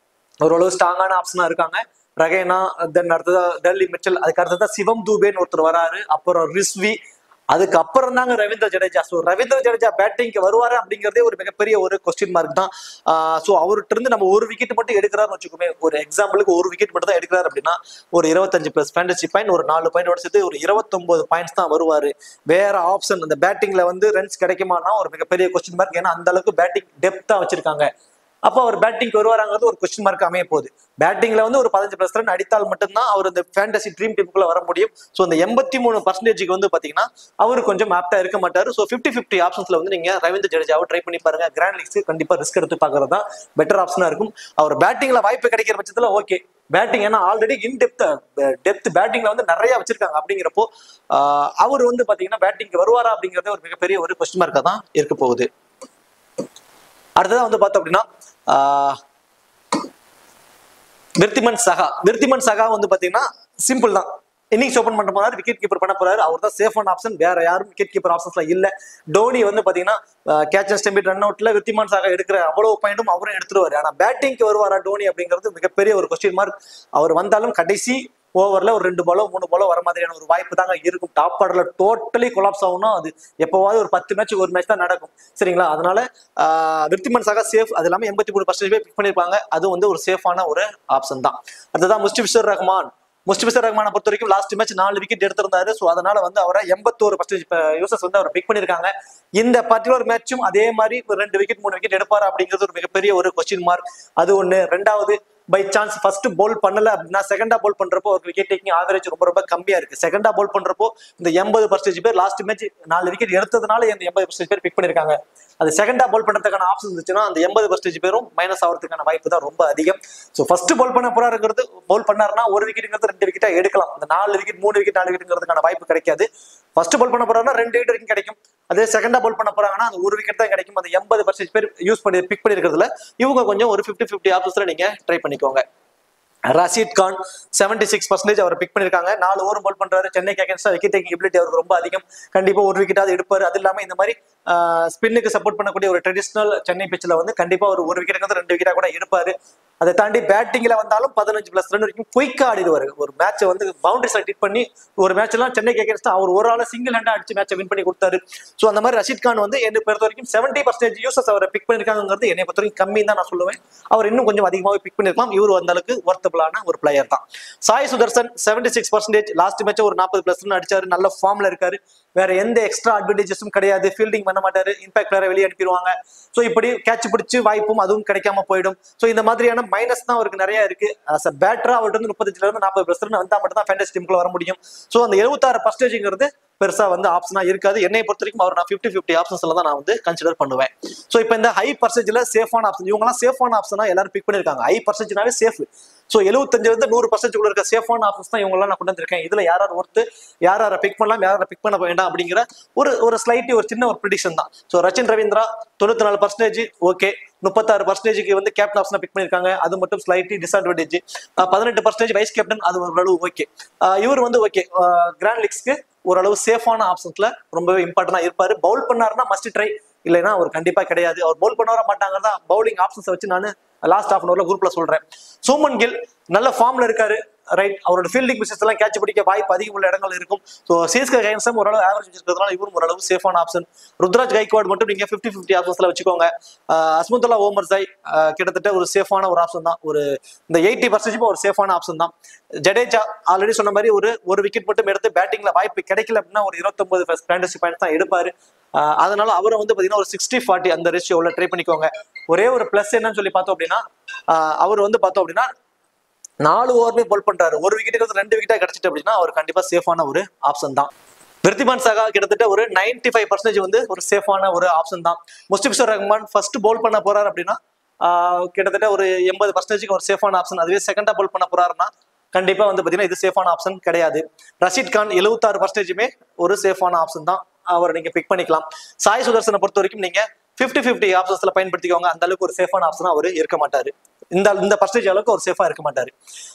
ஓரளவு ஸ்ட்ராங்கான ஆப்ஷனா இருக்காங்க. ரகைனா, தென் அடுத்ததா டெல்லி மிச்சல், அதுக்கு அடுத்ததா சிவம் தூபேன்னு ஒருத்தர் வராரு, அப்புறம் ரிஸ்வி, அதுக்கப்புறம் தாங்க ரவீந்திர ஜடேஜா. ஸோ ரவீந்திர ஜடேஜா பேட்டிங்க்கு வருவாரு அப்படிங்கிறதே ஒரு மிகப்பெரிய ஒரு கொஸ்டின் மார்க் தான். ஸோ அவர்கிட்ட இருந்து நம்ம ஒரு விக்கெட் மட்டும் எடுக்கிறாருன்னு வச்சுக்கோமே, ஒரு எக்ஸாம்பிளுக்கு ஒரு விக்கெட் மட்டும் தான் எடுக்கிறாரு அப்படின்னா ஒரு 25+ ஃபேண்டசி பாயிண்ட், ஒரு 4 பாயிண்ட் சேர்த்து ஒரு 29 பாயிண்ட்ஸ் தான் வருவாரு. வேற ஆப்ஷன் அந்த பேட்டிங்ல வந்து ரன்ஸ் கிடைக்குமானா ஒரு மிகப்பெரிய கொஸ்டின் மார்க். ஏன்னா அந்த அளவுக்கு பேட்டிங் டெப்தா வச்சிருக்காங்க. அப்போ அவர் பேட்டிங்க்கு வருவாராங்கிறது ஒரு கொஸ்டின் மார்க் அமைய போகுது. பேட்டிங்ல வந்து ஒரு 15+ ரன் அடித்தால் மட்டும்தான் அவர் இந்த ஃபேண்டசி ட்ரீம் டீமுக்குள்ள வர முடியும். ஸோ இந்த 83% வந்து பாத்தீங்கன்னா அவரு கொஞ்சம் ஆப்டா இருக்க மாட்டாரு. ஸோ 50-50 ஆப்ஷன்ஸ்ல வந்து நீங்க ரவீந்திர ஜடேஜாவை ட்ரை பண்ணி பாருங்க. கிராண்ட் லீக்ஸ்க்கு கண்டிப்பா ரிஸ்க் எடுத்து பாக்குறது தான் பெட்டர் ஆப்ஷனா இருக்கும். அவர் பேட்டிங்ல வாய்ப்பு கிடைக்கிற பட்சத்துல ஓகே பேட்டிங், ஏன்னா ஆல்ரெடி டெப்த் பேட்டிங்ல வந்து நிறைய வச்சிருக்காங்க. அப்படிங்கிறப்போ அவர் வந்து பாத்தீங்கன்னா பேட்டிங்க்கு வருவாரா அப்படிங்கறது ஒரு மிகப்பெரிய ஒரு கொஸ்டின் மார்க்கா தான் இருக்க போகுது. அடுத்ததான் வந்து பார்த்தோம் அப்படின்னா விருத்திமன் சகா வந்து பாத்தீங்கன்னா சிம்பிள் தான். இன்னிங்ஸ் ஓபன் பண்ண போறாரு, விக்கெட் கீப்பர் பண்ண போறாரு. அவர் தான் சேஃபான ஆப்ஷன். வேற யாரும் விக்கெட் கீப்பர் ஆப்ஷன்ஸ்ல இல்ல. டோனி வந்து பாத்தீங்கன்னா கேட்ச் அண்ட் ஸ்டம்பிட் ரன் அவுட்ல விருத்திமன் சகா எடுக்கிற அவ்வளவு பாயிண்ட்டும் அவரும் எடுத்துருவாரு. ஆனா பேட்டிங்க்கு வருவாரா டோனி அப்படிங்கிறது மிகப்பெரிய ஒரு கொஸ்டின் மார்க். அவர் வந்தாலும் கடைசி ஓவர்ல ஒரு 2 பாலோ 3 பாலோ வர மாதிரியான ஒரு வாய்ப்பு தாங்க இருக்கும். டாப் ஆர்டர்ல டோட்டலி கொலாப்ஸ் ஆகும்னா அது எப்பவாவது ஒரு 10 மேட்ச் ஒரு மேட்ச் தான் நடக்கும். சரிங்களா? அதனால விருத்திமன் சகா சேஃப். அது இல்லாம 83% பிக் பண்ணிருப்பாங்க. அது வந்து ஒரு சேஃபான ஒரு ஆப்ஷன் தான். அடுத்ததான் முஸ்டிபிஷுர் ரஹ்மான் பொறுத்த வரைக்கும் லாஸ்ட் மேட்ச் 4 விக்கெட் எடுத்திருந்தாரு. ஸோ அதனால வந்து அவரை 81% யூசர்ஸ் வந்து அவர் பிக் பண்ணிருக்காங்க. இந்த பர்டிகுலர் மேட்சும் அதே மாதிரி 2 விக்கெட் 3 விக்கெட் எடுப்பாரு அப்படிங்கிறது ஒரு மிகப்பெரிய ஒரு கொஸ்டின் மார்க். அது ஒண்ணு. ரெண்டாவது, பை சான்ஸ் ஃபர்ஸ்ட் போல் பண்ணல அப்படின்னா செகண்டா போல் பண்றப்போ ஒரு விக்கெட் டேக்கிங் ஆவரேஜ் ரொம்ப கம்மியா இருக்கு. செகண்டா போல் பண்றப்போ இந்த 80% பேர் லாஸ்ட் மேட்ச் 4 விக்கெட் எடுத்ததுனால இந்த 80% பேர் பிக் பண்ணிருக்காங்க. அது செகண்டா போல் பண்றதுக்கான ஆப்ஷன் இருந்துச்சுன்னா அந்த 80% பேரும் மைனஸ் ஆகிறதுக்கான வாய்ப்பு தான் ரொம்ப அதிகம். ஸோ ஃபர்ஸ்ட் போல் பண்ண போறாருங்கிறது, போல் பண்ணாருன்னா ஒரு விக்கெட்டுங்கிறது 2 விக்கெட்டா எடுக்கலாம். அந்த 4 விக்கெட் 3 விக்கெட் 4 விக்கெட்டுங்கிறதுக்கான வாய்ப்பு கிடைக்காது. ஃபர்ஸ்ட் போல் பண்ண போறாருன்னா 2 விக்கெட் வரைக்கும் கிடைக்கும். அதே செகண்டா போல் பண்ண போறாங்கன்னா அந்த 1 விக்கெட் தான் கிடைக்கும். அந்த 80% பேர் பிக் பண்ணிருக்கிறதுல இவங்க கொஞ்சம் ஒரு 50-50 ஆப்ஷன்ஸ்ல நீங்க ட்ரை பண்ணிக்கோங்க. ரஷீத் கான் 76% அவர் பிக் பண்ணிருக்காங்க. 4 ஓவர் போல் பண்றாரு. சென்னைக்கு அகேன்ஸ்டா விக்கெட் டேக்கிங் எபிலிட்டி அவருக்கு ரொம்ப அதிகம். கண்டிப்பா ஒரு விக்கெட்டாவது எடுப்பாரு. அது இல்லாம இந்த மாதிரி ஸ்பின்னுக்கு சப்போர்ட் பண்ணக்கூடிய ஒரு ட்ரெடிஷனல் சென்னை பிச்சில் வந்து கண்டிப்பா ஒரு விக்கெட் 2 விக்கெட்டா கூட எடுப்பாரு. அதை தாண்டி பேட்டிங்ல வந்தாலும் 15+ ரன் வரைக்கும் குயிக்கா ஆடிடுவாரு. ஒரு மேட்சை வந்து பவுண்டரிஸ்ல ஹிட் பண்ணி ஒரு மேட்ச் எல்லாம் சென்னைக்கு அகேன்ஸ்டா அவர் ஒரு ஆள சிங்கிள் ஹேண்டா அடிச்சு மேட்சை வின் பண்ணி கொடுத்தாரு. ஸோ அந்த மாதிரி ரஷீத் கான் வந்து என்னை பொறுத்த வரைக்கும் 70% யூசர்ஸ் அவரை பிக் பண்ணிருக்காங்கிறது என்னை பொறுத்த வரைக்கும் கம்மி தான் நான் சொல்லுவேன். அவர் இன்னும் கொஞ்சம் அதிகமாகவே பிக் பண்ணிருக்கலாம். இவர் அந்த அளவுக்கு ஒர்த்தபிளான ஒரு பிளேயர் தான். சாய் சுதர்சன் 76%. லாஸ்ட் மேட்ச் ஒரு 40+ ரன் அடிச்சாரு. நல்ல ஃபார்ம்ல இருக்காரு. வேற எந்த எக்ஸ்ட்ரா அட்வான்டேஜஸும் கிடையாது. ஃபீல்டிங் பண்ண மாட்டாரு. இம்பாக்ட் வேற வெளியே அனுப்பிடுவாங்க. ஸோ இப்படி கேட்ச் பிடிச்சு வாய்ப்பும் அதுவும் கிடைக்காம போயிடும். ஸோ இந்த மாதிரியான மைனஸ் தான் அவருக்கு நிறைய இருக்கு. அஸ் அ பேட்டரா அவர்கிட்ட வந்து 35-40+ ரன் வந்தா மட்டும் தான் ஃபேண்டசி டீமுக்குள்ள வர முடியும். ஸோ அந்த 76%ங்கிறது பெருசா வந்து ஆப்ஷனா இருக்காது. என்னை பொறுத்த வரைக்கும் அவர் நான் 50-50 ஆப்ஷன்ஸ்ல தான் நான் வந்து கன்சிடர் பண்ணுவேன். ஸோ இப்போ இந்த ஹை பர்சன்டேஜ்ல சேஃபான ஆப்ஷன், இவங்கலாம் சேஃபான ஆப்ஷனா எல்லாரும் பிக் பண்ணிருக்காங்க. High பர்சன்டேஜ்னாவே safe. ஸோ 75-100% இருக்க சேஃபான ஆப்ஷன்ஸ் தான் இவங்கெல்லாம் நான் கொண்டு வந்திருக்கேன். இதுல யாராவது ஒருத்து யாரை பிக் பண்ணலாம், யாரை பிக் பண்ண வேண்டாம் அப்படிங்கிற ஒரு ஸ்லைட்லி ஒரு சின்ன ஒரு ப்ரிடிக்ஷன் தான். So Rachin Ravindra 94% okay. 36% வந்து கேப்டன் ஆப்ஷனா பிக் பண்ணிருக்காங்க. அது மட்டும் ஸ்லைட்லி டிஸ்அட்வான்டேஜ். 18% வைஸ் கேப்டன், அது ஓரளவு ஓகே. இவர் வந்து ஓகே கிராண்ட் லீக்ஸ்க்கு ஓரளவு சேஃபான ஆப்ஷன்ஸ்ல ரொம்பவே இம்பார்ட்டன்டா இருப்பாரு. பவுல் பண்ணாருன்னா மஸ்ட் ட்ரை, இல்லைன்னா அவர் கண்டிப்பா கிடையாது. அவர் பவுல் பண்ண வர மாட்டாங்க. பவுலிங் ஆப்ஷன்ஸ் வச்சு நான் லாஸ்ட் ஹாஃப் அன் ஹவர்ல குரூப்ல சொல்றேன். சுமன் கில் நல்ல ஃபார்ம்ல இருக்காரு. ரைட். அவரோட ஃபீல்டிங் மிஷன்ஸ் எல்லாம் கேட்ச் பிடிக்க வாய்ப்பு அதிகம் உள்ள இடங்கள் இருக்கும். ஸோ சிஎஸ்கே கைன்ஸும் ஓரளவு ஆவரேஜ் வச்சிருக்கிறதுனால இவரும் ஓரளவு சேஃபான ஆப்ஷன். ருத்ராஜ் கைக்வாட் மட்டும் நீங்க 50-50 ஆப்ஷன்ஸ்ல வச்சுக்கோங்க. அஸ்மத்துல்லா ஓமர்சாய் கிட்டத்தட்ட ஒரு சேஃபான ஒரு ஆப்ஷன் தான். ஒரு இந்த 80% ஒரு சேஃபான ஆப்ஷன் தான். ஜடேஜா ஆல்ரெடி சொன்ன மாதிரி ஒரு விக்கெட் மட்டும் எடுத்து பேட்டிங்ல வாய்ப்பு கிடைக்கல அப்படின்னா ஒரு 29 ஃபேண்டசி பாயிண்ட்ஸ் தான் எடுப்பாரு. அதனால அவரை வந்து பாத்தீங்கன்னா ஒரு 60-40 அந்த ரேஷியோல ட்ரை பண்ணிக்கோங்க. ஒரே ஒரு பிளஸ் என்னன்னு சொல்லி பார்த்தோம் அப்படின்னா அவர் வந்து பார்த்தோம் அப்படின்னா 4 ஓவருமே போல் பண்றாரு. ஒரு விக்கெட்டுக்கு வந்து 2 விக்கெட்டா கிடைச்சிட்டு அப்படின்னா அவர் கண்டிப்பா சேஃபான ஒரு ஆப்ஷன் தான். விருத்திமான் சாகா கிட்டத்தட்ட ஒரு 95% வந்து ஒரு சேஃபான ஒரு ஆப்ஷன் தான். முஸ்டிபிஷுர் ரஹ்மான் ஃபர்ஸ்ட் போல் பண்ண போறாரு அப்படின்னா கிட்டத்தட்ட ஒரு 80% ஒரு சேஃபான ஆப்ஷன். அதுவே செகண்டா போல் பண்ண போறாருன்னா கண்டிப்பா வந்து பாத்தீங்கன்னா இது சேஃபான ஆப்ஷன் கிடையாது. ரஷீத் கான் 76%மே ஒரு சேஃபான ஆப்ஷன் தான். அவரை நீங்க பிக் பண்ணிக்கலாம். சாய் சுதர்சனை பொறுத்த வரைக்கும் நீங்க 50-50 ஆப்ஷன்ஸ்ல பயன்படுத்திக்கோங்க. அந்த அளவுக்கு ஒரு சேஃபான ஆப்ஷனா அவர் இருக்க மாட்டாரு. இந்த பர்சன்டேஜ் அளவுக்கு ஒரு சேஃபா இருக்க மாட்டாரு.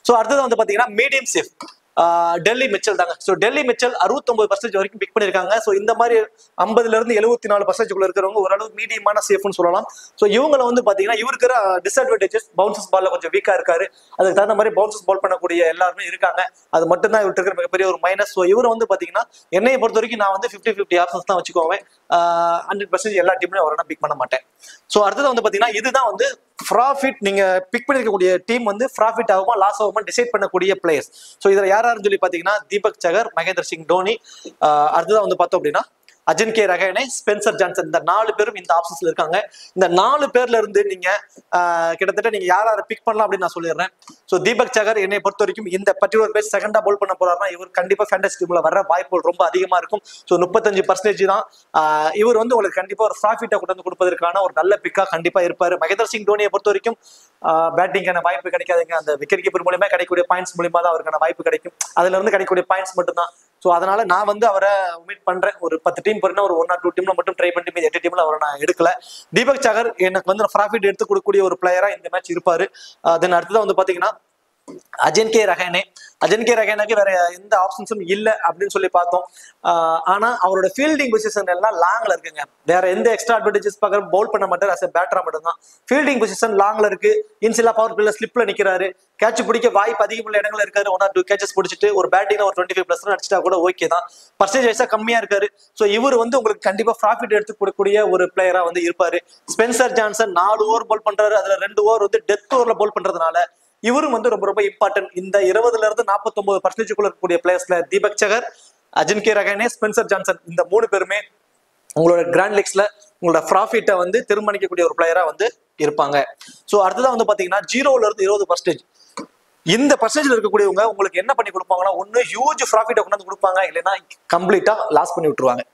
ஸோ அடுத்தது வந்து பாத்தீங்கன்னா மீடியம் சேஃப் டெல்லி மிச்சல் தாங்க. ஸோ டெல்லி மிச்சல் 69% வரைக்கும் பிக் பண்ணிருக்காங்க. ஸோ இந்த மாதிரி 50% 74% இருக்கிறவங்க ஓரளவு மீடியமான சேஃப்னு சொல்லலாம். ஸோ இவங்களை வந்து பாத்தீங்கன்னா இவருக்கு டிஸ்அட்வான்டேஜஸ் பவுன்சஸ் பால்ல கொஞ்சம் வீக்கா இருக்காரு. அதுக்கு தகுந்த மாதிரி பவுன்சஸ் பால் பண்ணக்கூடிய எல்லாருமே இருக்காங்க. அது மட்டும் தான் இவருக்கு இருக்கிற மிகப்பெரிய ஒரு மைனஸ். ஸோ இவர் வந்து பாத்தீங்கன்னா என்னையை பொறுத்த வரைக்கும் நான் வந்து 50-50 ஆப்ஷன்ஸ் தான் வச்சுக்கோவேன். 100% எல்லா டீம்லையும் அவரை நான் பிக் பண்ண மாட்டேன். ஸோ அடுத்தது வந்து பாத்தீங்கன்னா இதுதான் வந்து ப்ராஃபிட். நீங்க பிக் பண்ணிருக்கக்கூடிய டீம் வந்து ப்ராஃபிட் ஆகுமா லாஸ் ஆகுமா டிசைட் பண்ணக்கூடிய பிளேயர்ஸ். ஸோ இதுல யாராருன்னு சொல்லி பாத்தீங்கன்னா தீபக் சகர், மகேந்திர சிங் தோனி, அடுத்ததான் வந்து பார்த்தோம் அப்படின்னா அஜின்கே ரஹானே, ஸ்பென்சர் ஜான்சன். இந்த 4 பேரும் இந்த ஆப்ஷன்ஸ்ல இருக்காங்க. இந்த 4 பேர்ல இருந்து நீங்க கிட்டத்தட்ட நீங்க யாரை பிக் பண்ணலாம் அப்படின்னு நான் சொல்லிடுறேன். ஸோ தீபக் சகர் என்னை பொறுத்த வரைக்கும் இந்த பர்டிகுலர் பேஸ் செகண்டா போல் பண்ண போறாருன்னா இவர் கண்டிப்பா ஃபேண்டசி டீம்ல வர வாய்ப்புகள் ரொம்ப அதிகமா இருக்கும். ஸோ 35% தான். இவர் வந்து உங்களுக்கு கண்டிப்பா ஒரு ப்ராஃபிட்டை கொண்டு வந்து கொடுப்பதற்கான ஒரு நல்ல பிக்கா கண்டிப்பா இருப்பாரு. மகேந்திர சிங் தோனியை பொறுத்த வரைக்கும் பேட்டிங்கான வாய்ப்பு கிடைக்காதுங்க. அந்த விக்கெட் கீப்பர் மூலியமா கிடைக்கக்கூடிய பாயிண்ட்ஸ் மூலியமா தான் அவருக்கான வாய்ப்பு கிடைக்கும். அதுல இருந்து கிடைக்கக்கூடிய பாயிண்ட்ஸ் மட்டும் தான். ஸோ அதனால நான் வந்து அவரை உமீட் பண்றேன். ஒரு 10 டீம் போறேன்னா ஒரு 1 or 2 டீம்ல மட்டும் ட்ரை பண்ணி 8 டீம்ல அவரை நான் எடுக்கல. தீபக் சகர் எனக்கு வந்து ப்ராஃபிட் எடுத்து கொடுக்கக்கூடிய ஒரு பிளேயரா இந்த மேட்ச் இருப்பாரு. தென் அடுத்ததான் வந்து பாத்தீங்கன்னா அஜின்கே ரஹானே. அஜின்கே ரஹானேக்கு வேற எந்த ஆப்ஷன்ஸும் இல்லை அப்படின்னு சொல்லி பார்த்தோம். ஆனா அவரோட ஃபீல்டிங் பொசிஷன் எல்லாம் லாங்ல இருக்குங்க. வேற எந்த எக்ஸ்ட்ரா அட்வான்டேஜஸ் பார்க்க பவுல் பண்ண மாட்டாரு. அஸ் பேட்டரா மட்டும் தான் ஃபீல்டிங் பொசிஷன் லாங்ல இருக்கு. இன்சிலா பவர் பிளேல ஸ்லிப்ல நிக்கிறாரு. கேட்ச் பிடிக்க வாய்ப்பு அதிகமுள்ள இடங்கள் இருக்காரு. 1 or 2 கேச்சஸ் பிடிச்சிட்டு ஒரு பேட்டிங்ல ஒரு 25+ அடிச்சிட்டா கூட ஓகே தான். பர்சன்டேஜ் கம்மியா இருக்காரு. ஸோ இவர் வந்து உங்களுக்கு கண்டிப்பா ப்ராஃபிட் எடுத்து கொடுக்கக்கூடிய ஒரு பிளேயரா வந்து இருப்பாரு. ஸ்பென்சர் ஜான்சன் 4 ஓவர் போல் பண்றாரு. அதுல 2 ஓவர் வந்து டெத் ஓவர்ல போல் பண்றதுனால இவரும் வந்து ரொம்ப ரொம்ப இம்பார்ட்டன்ட். இந்த 20% 49% இருக்கக்கூடிய பிளேயர்ஸ்ல தீபக் சகர், அஜின்கே ரஹானே, ஸ்பென்சர் ஜான்சன் இந்த 3 பேருமே உங்களோட கிராண்ட் லீக்ஸ்ல உங்களோட ப்ராஃபிட்டை வந்து தீர்மானிக்கக்கூடிய ஒரு பிளேயரா வந்து இருப்பாங்க. ஸோ அடுத்ததான் வந்து பாத்தீங்கன்னா 0-20 %. இந்த பர்சன்டேஜ் இருக்கக்கூடியவங்க உங்களுக்கு என்ன பண்ணி கொடுப்பாங்கன்னா ஒன்னு ஹியூஜ் ப்ராஃபிட்டை கொண்டாந்து கொடுப்பாங்க, இல்லைன்னா கம்ப்ளீட்டா லாஸ் பண்ணி விட்டுருவாங்க.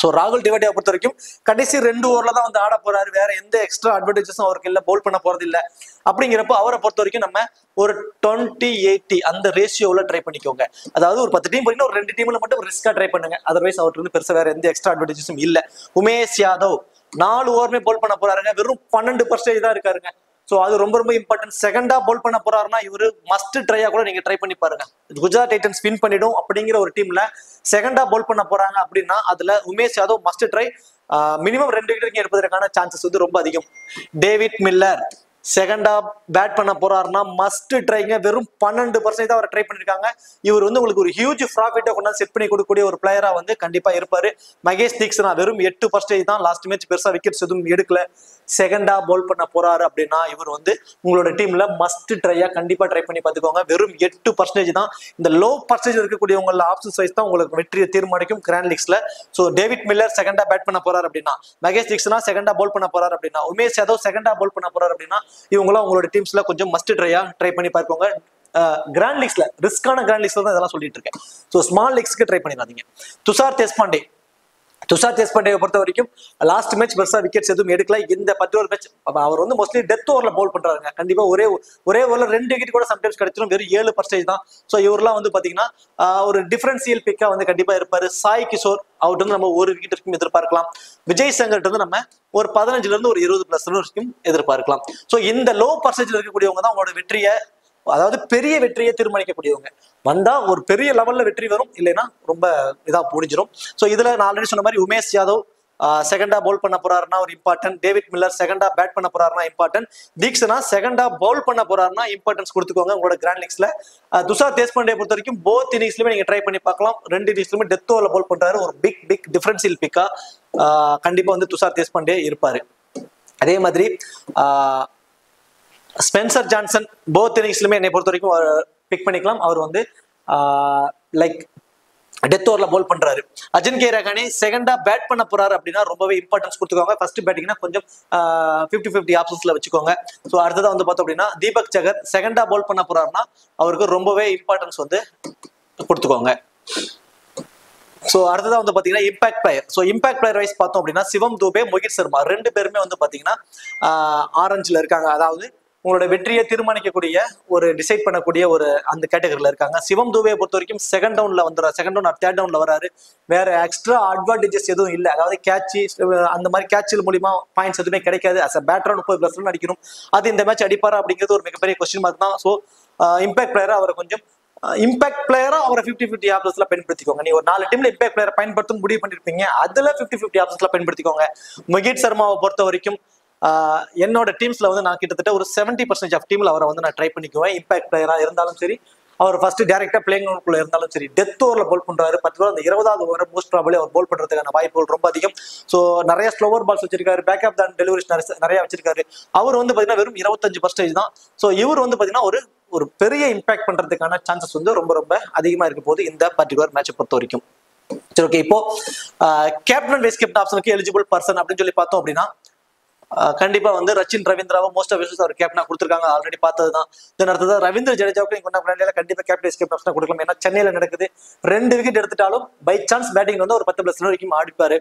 ஸோ ராகுல் டிவாடியா பொறுத்த வரைக்கும் கடைசி 2 ஓவர்ல தான் வந்து ஆட போறாரு. வேற எந்த எக்ஸ்ட்ரா அட்வான்டேஜஸும் அவருக்கு இல்லை, பவுல் பண்ண போறது இல்லை. அப்படிங்கிறப்போ அவரை பொறுத்த வரைக்கும் நம்ம ஒரு 20-80 அந்த ரேஷியோல ட்ரை பண்ணிக்கோங்க. அதாவது ஒரு 10 டீம் போறீங்கன்னா ஒரு 2 டீம்ல மட்டும் ரிஸ்கா ட்ரை பண்ணுங்க. அதர்வைஸ் அவருக்கு வந்து பெருசா வேற எந்த எக்ஸ்ட்ரா அட்வான்டேஜஸும் இல்லை. உமேஷ் யாதவ் 4 ஓவருமே பவுல் பண்ண போறாருங்க. வெறும் 12% தான் இருக்காருங்க. ஸோ அது ரொம்ப ரொம்ப இம்பார்ட்டன்ட். செகண்டா பவுல் பண்ண போறாருன்னா இவரு மஸ்ட் ட்ரையா கூட நீங்க ட்ரை பண்ணி பாருங்க. குஜராத் டைட்டன்ஸ் வின் பண்ணிடும் அப்படிங்கிற ஒரு டீம்ல செகண்டா பவுல் பண்ண போறாங்க அப்படின்னா அதுல Umesh Yadav must try. Minimum 2 wicket எடுப்பதற்கான சான்சஸ் வந்து ரொம்ப அதிகம். டேவிட் மில்லர் செகண்டா பேட் பண்ண போறாருன்னா மஸ்ட் ட்ரைங்க. வெறும் 12% தான் அவர் ட்ரை பண்ணிருக்காங்க. இவர் வந்து உங்களுக்கு ஒரு ஹியூஜ் ப்ராஃபிட்டை கொண்டாந்து செட் பண்ணி கொடுக்கக்கூடிய ஒரு பிளேயரா வந்து கண்டிப்பா இருப்பாரு. மகேஷ் தீக்ஷனா வெறும் 8% தான். லாஸ்ட் மேட்ச் பெருசா விக்கெட்ஸ் எதுவும் எடுக்கல. செகண்டா பவுல் பண்ண போறாரு அப்படின்னா இவர் வந்து உங்களோட டீம்ல மஸ்ட் ட்ரையா கண்டிப்பா ட்ரை பண்ணி பார்த்துக்கோங்க. வெறும் 8% தான். இந்த லோ பர்சன்டேஜ் இருக்கக்கூடியவங்க ஆப்ஷன்ஸ் வைஸ் தான் உங்களுக்கு வெற்றியை தீர்மானிக்கும் கிராண்ட் லீக்ஸ்ல. ஸோ டேவிட் மில்லர் செகண்டா பேட் பண்ண போறாரு அப்படின்னா, மகேஷ் தீக்ஷனா செகண்டா பவுல் பண்ண போறாரு அப்படின்னா, உமேஷ் யாதவ் செகண்டா பவுல் பண்ண போறாரு அப்படின்னா இவங்களாம் உங்களோட டீம்ஸ்ல கொஞ்சம் மஸ்ட் ட்ரையா ட்ரை பண்ணி பார்க்கோங்க. கிராண்ட் லீக்ஸ்ல ரிஸ்கான கிராண்ட் லீக்ஸ்ல தான் இதெல்லாம் சொல்லிட்டு இருக்கேன். ஸோ ஸ்மால் லீக்ஸ்க்கு ட்ரை பண்ணிடாதீங்க. துஷார் தேஷ்பாண்டே பொறுத்த வரைக்கும் லாஸ்ட் மேட்ச் பெருசா விக்கெட்ஸ் எதுவும் எடுக்கல. இந்த 10 மேட்ச் அவர் வந்து மோஸ்ட்லி டெத் ஓவர்ல பவுல் பண்றாருங்க. கண்டிப்பா ஒரே ஓவர்ல 2 விக்கெட் கூட சம்டைம்ஸ் கிடைச்சிடும். வெறும் 7% தான். ஸோ இவரெல்லாம் வந்து பாத்தீங்கன்னா ஒரு டிஃபரன்சியல் பிக்கா வந்து கண்டிப்பா இருப்பாரு. சாய் கிஷோர் அவர்கிட்ட வந்து நம்ம 1 விக்கெட் வரைக்கும் எதிர்பார்க்கலாம். விஜய் சங்கர்கிட்ட வந்து நம்ம ஒரு 15 இருந்து ஒரு 20+ வரைக்கும் எதிர்பார்க்கலாம். ஸோ இந்த லோ பர்சன்டேஜ் இருக்கக்கூடியவங்க தான் உங்களோட வெற்றியை, அதாவது பெரிய வெற்றியை தீர்மானிக்கக்கூடியவங்க. வந்தா ஒரு பெரிய லெவல்ல வெற்றி வரும், இல்லைன்னா ரொம்ப இதா முடிஞ்சிடும். ஸோ இதுல நான் ஆல்ரெடி சொன்ன மாதிரி உமேஷ் யாதவ், செகண்டா பவுல் பண்ண போறாருன்னா ஒரு இம்பார்ட்டன்ட். டேவிட் மில்லர் செகண்டா பேட் பண்ண போறாருன்னா இம்பார்ட்டன்ட். தீக்ஷனா செகண்டா பவுல் பண்ண போறாருன்னா இம்பார்ட்டன்ஸ் கொடுத்துக்கோங்க உங்களோட கிராண்ட் லீக்ஸ்ல. துஷார் தேஷ்பாண்டே பொறுத்த வரைக்கும் போத் இன்னிங்ஸ்லயுமே நீங்க ட்ரை பண்ணி பார்க்கலாம். 2 இன்னிங்ஸ்லயுமே டெத் ஓவர்ல பவுல் பண்றாரு. ஒரு பிக் டிஃபரன்ஷியல் பிக்கா கண்டிப்பா வந்து துஷார் தேஷ்பாண்டே இருப்பாரு. அதே மாதிரி ஸ்பென்சர் ஜான்சன் போத் இன்னிங்ஸ்லயுமே என்னை பொறுத்த வரைக்கும் பிக் பண்ணிக்கலாம். அவர் வந்து லைக் டெத் ஓவர்ல பவுல் பண்றாரு. அஜின்கே ரஹானே செகண்டா பேட் பண்ண போறாரு அப்படின்னா ரொம்பவே இம்பார்ட்டன்ஸ் கொடுத்துக்கோங்க. ஃபர்ஸ்ட் பேட்டிங்னா கொஞ்சம் 50-50 ஆப்ஷன்ஸ்ல வச்சுக்கோங்க. ஸோ அடுத்ததான் வந்து பார்த்தோம் அப்படின்னா தீபக் சகர் செகண்டா பவுல் பண்ண போறாருன்னா அவருக்கு ரொம்பவே இம்பார்ட்டன்ஸ் வந்து கொடுத்துக்கோங்க. ஸோ அடுத்ததான் வந்து பாத்தீங்கன்னா impact player. So impact player wise பார்த்தோம் அப்படின்னா சிவம் தூபே, மோஹித் சர்மா 2 பேருமே வந்து பாத்தீங்கன்னா ஆரஞ்சுல இருக்காங்க. அதாவது உங்களோட வெற்றியை தீர்மானிக்கக்கூடிய ஒரு டிசைட் பண்ணக்கூடிய ஒரு அந்த கேட்டகரியில இருக்காங்க. சிவம் தூபையை பொறுத்த வரைக்கும் செகண்ட் டவுன்ல வந்துடுறாரு. செகண்ட் டவுன் தேர்ட் டவுன்ல வராரு. வேற எக்ஸ்ட்ரா அட்வான்டேஜஸ் எதுவும் இல்லை. அதாவது கேட்சி அந்த மாதிரி கேட்சில் மூலியமா பாயிண்ட்ஸ் எதுவுமே கிடைக்காது. அஸ் அ பேட்டர் 30+ ரன் அடிக்கணும். அது இந்த மேட்ச் அடிப்பாரா அப்படிங்கிறது ஒரு மிகப்பெரிய கொஸ்டின் மார்க் தான். ஸோ இம்பாக்ட் பிளேயரா அவரை கொஞ்சம் இம்பாக்ட் பிளேயரா அவரை 50-50 ஆப்ஷன்ஸ்ல பயன்படுத்திக்கோங்க. நீ ஒரு 4 டீம்ல இம்பாக்ட் பிளேயரை பயன்படுத்தும் முடிவு பண்ணிருப்பீங்க. அதுல 50-50 ஆப்ஷன்ஸ்ல பயன்படுத்திக்கோங்க. மோஹித் சர்மாவை பொறுத்த வரைக்கும் என்னோட டீம்ஸ்ல வந்து நான் கிட்டத்தட்ட ஒரு 70% ஆஃப் டீம்ல அவரை வந்து நான் ட்ரை பண்ணிக்குவேன். இம்பாக்ட் பிளேயரா இருந்தாலும் சரி, அவர் ஃபர்ஸ்ட் டைரக்டா பிளேயிங் குள்ள இருந்தாலும் சரி, டெத் ஓவர்ல பவுல் பண்றாரு. 10 ஓவர் அந்த 20வது ஓவர் மோஸ்ட் ப்ராபபிலி அவர் பவுல் பண்றதுக்கான வாய்ப்புகள் ரொம்ப அதிகம். ஸோ நிறைய ஸ்லோவர் பால்ஸ் வச்சிருக்காரு. பேக்கப் தான் டெலிவரிஸ் நிறைய வச்சிருக்காரு. அவர் வந்து பாத்தீங்கன்னா வெறும் 25% தான். ஸோ இவர் வந்து பாத்தீங்கன்னா ஒரு பெரிய இம்பாக்ட் பண்றதுக்கான சான்சஸ் வந்து ரொம்ப ரொம்ப அதிகமா இருக்க போது இந்த பர்டிகுலர் மேட்சை பொறுத்த வரைக்கும். சரி, ஓகே. இப்போ கேப்டன் வைஸ் கேப்டன் ஆப்ஷனுக்கு எலிஜிபிள் பர்சன் அப்படின்னு சொல்லி பார்த்தோம் அப்படின்னா கண்டிப்பா வந்து ரச்சின் ரவீந்திராவை மோஸ்ட் ஆஃப் அவர் கேப்டனா கொடுத்துருக்காங்க. ஆல்ரெடி பார்த்ததுதான். தென் அடுத்தது ரவீந்திர ஜடேஜாவுக்கு நீங்க கண்டிப்பா கேப்டன் வைஸ் கேப்டன் ஆப்ஷனா கொடுக்கலாம். ஏன்னா சென்னையில நடக்குது. 2 விக்கெட் எடுத்துட்டாலும் பை சான்ஸ் பேட்டிங் வந்து ஒரு 10+ ரன் வரைக்கும் ஆடிப்பாரு.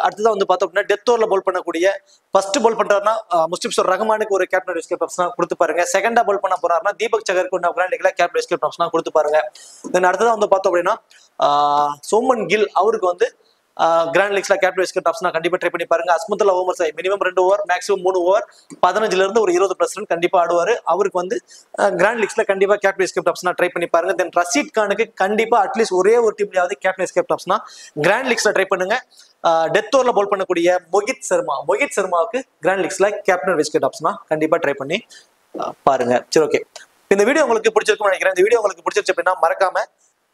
அடுத்ததான் வந்து பார்த்தோம் அப்படின்னா டெத் ஓவர்ல பவுல் பண்ணக்கூடிய ஃபர்ஸ்ட் பவுல் பண்றாருன்னா முஸ்டிபிஷுர் ரஹ்மானுக்கு ஒரு கேப்டன் வைஸ் கேப்டன் ஆப்ஷனா கொடுத்து பாருங்க. செகண்டா பவுல் பண்ண போறாருன்னா தீபக் சகருக்கு ஒன்று கிராண்ட் லீக்ல கேப்டன் வைஸ் கேப்டன் ஆப்ஷனா கொடுத்து பாருங்க. தென் அடுத்ததான் வந்து பார்த்தோம் அப்படின்னா சோமன் கில் அவருக்கு வந்து கிராண்ட் லீக்ஸ்ல கேப்டன் வைஸ் கேப்டன் ஆப்ஷனா கண்டிப்பா ட்ரை பண்ணி பாருங்க. Azmatullah overs minimum 2 over maximum 3 over 15ல இருந்து ஒரு 20+ ரன் கண்டிப்பா ஆடுவாரு. அவருக்கு வந்து கிராண்ட் லீக்ஸ்ல கண்டிப்பா கேப்டன் வைஸ் கேப்டன் ஆப்ஷனா ட்ரை பண்ணி பாருங்க. தென் ரஷீத் கானுக்கு கண்டிப்பா அட்லீஸ்ட் ஒரே ஒரு டீம்லயாவது கேப்டன் வைஸ் கேப்டன் ஆப்ஷனா கிராண்ட் லீக்ஸ்ல ட்ரை பண்ணுங்க. டெத் ஓவர்ல பவுல் பண்ணக்கூடிய மோஹித் சர்மாவுக்கு கிராண்ட் லீக்ஸ்ல கேப்டன் வைஸ் கேப்டன் ஆப்ஷனா கண்டிப்பா ட்ரை பண்ணி பாருங்க. சரி, ஓகே. இந்த வீடியோ உங்களுக்கு பிடிச்சிருக்கும்னு நினைக்கிறேன். இந்த வீடியோ உங்களுக்கு பிடிச்சிருச்சு அப்படின்னா மறக்காம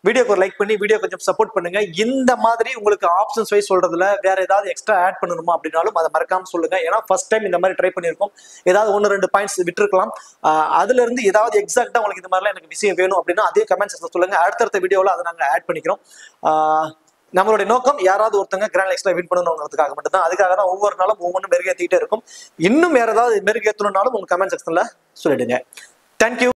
வீடியோக்கு ஒரு லைக் பண்ணி வீடியோ கொஞ்சம் சப்போர்ட் பண்ணுங்க. இந்த மாதிரி உங்களுக்கு ஆப்ஷன்ஸ் வைஸ் சொல்றதுல வேற ஏதாவது எக்ஸ்ட்ரா ஆட் பண்ணணுமா அப்படின்னாலும் அதை மறக்காம சொல்லுங்க. ஏன்னா ஃபர்ஸ்ட் டைம் இந்த மாதிரி ட்ரை பண்ணியிருக்கோம். ஏதாவது 1-2 பாயிண்ட்ஸ் விட்டுருக்கலாம். அதுல இருந்து ஏதாவது எக்ஸாக்டா உங்களுக்கு இந்த மாதிரிலாம் எனக்கு விஷயம் வேணும் அப்படின்னா அதே கமெண்ட் செக்ஷன்ல சொல்லுங்க. அடுத்தடுத்த வீடியோவில் அதை நாங்கள் ஆட் பண்ணிக்கிறோம். நம்மளுடைய நோக்கம் யாராவது ஒருத்தங்க கிராண்ட் லீக்ஸ்ல வின் பண்ணணுங்கிறதுக்காக மட்டும் தான். அதுக்காக தான் ஒவ்வொரு நாளும் ஒவ்வொன்றும் மெருகேற்றிக்கிட்டே இருக்கும். இன்னும் வேற ஏதாவது மெருகேற்றணும்னாலும் உங்க கமெண்ட் செக்ஷன்ல சொல்லிடுங்க. தேங்க்யூ.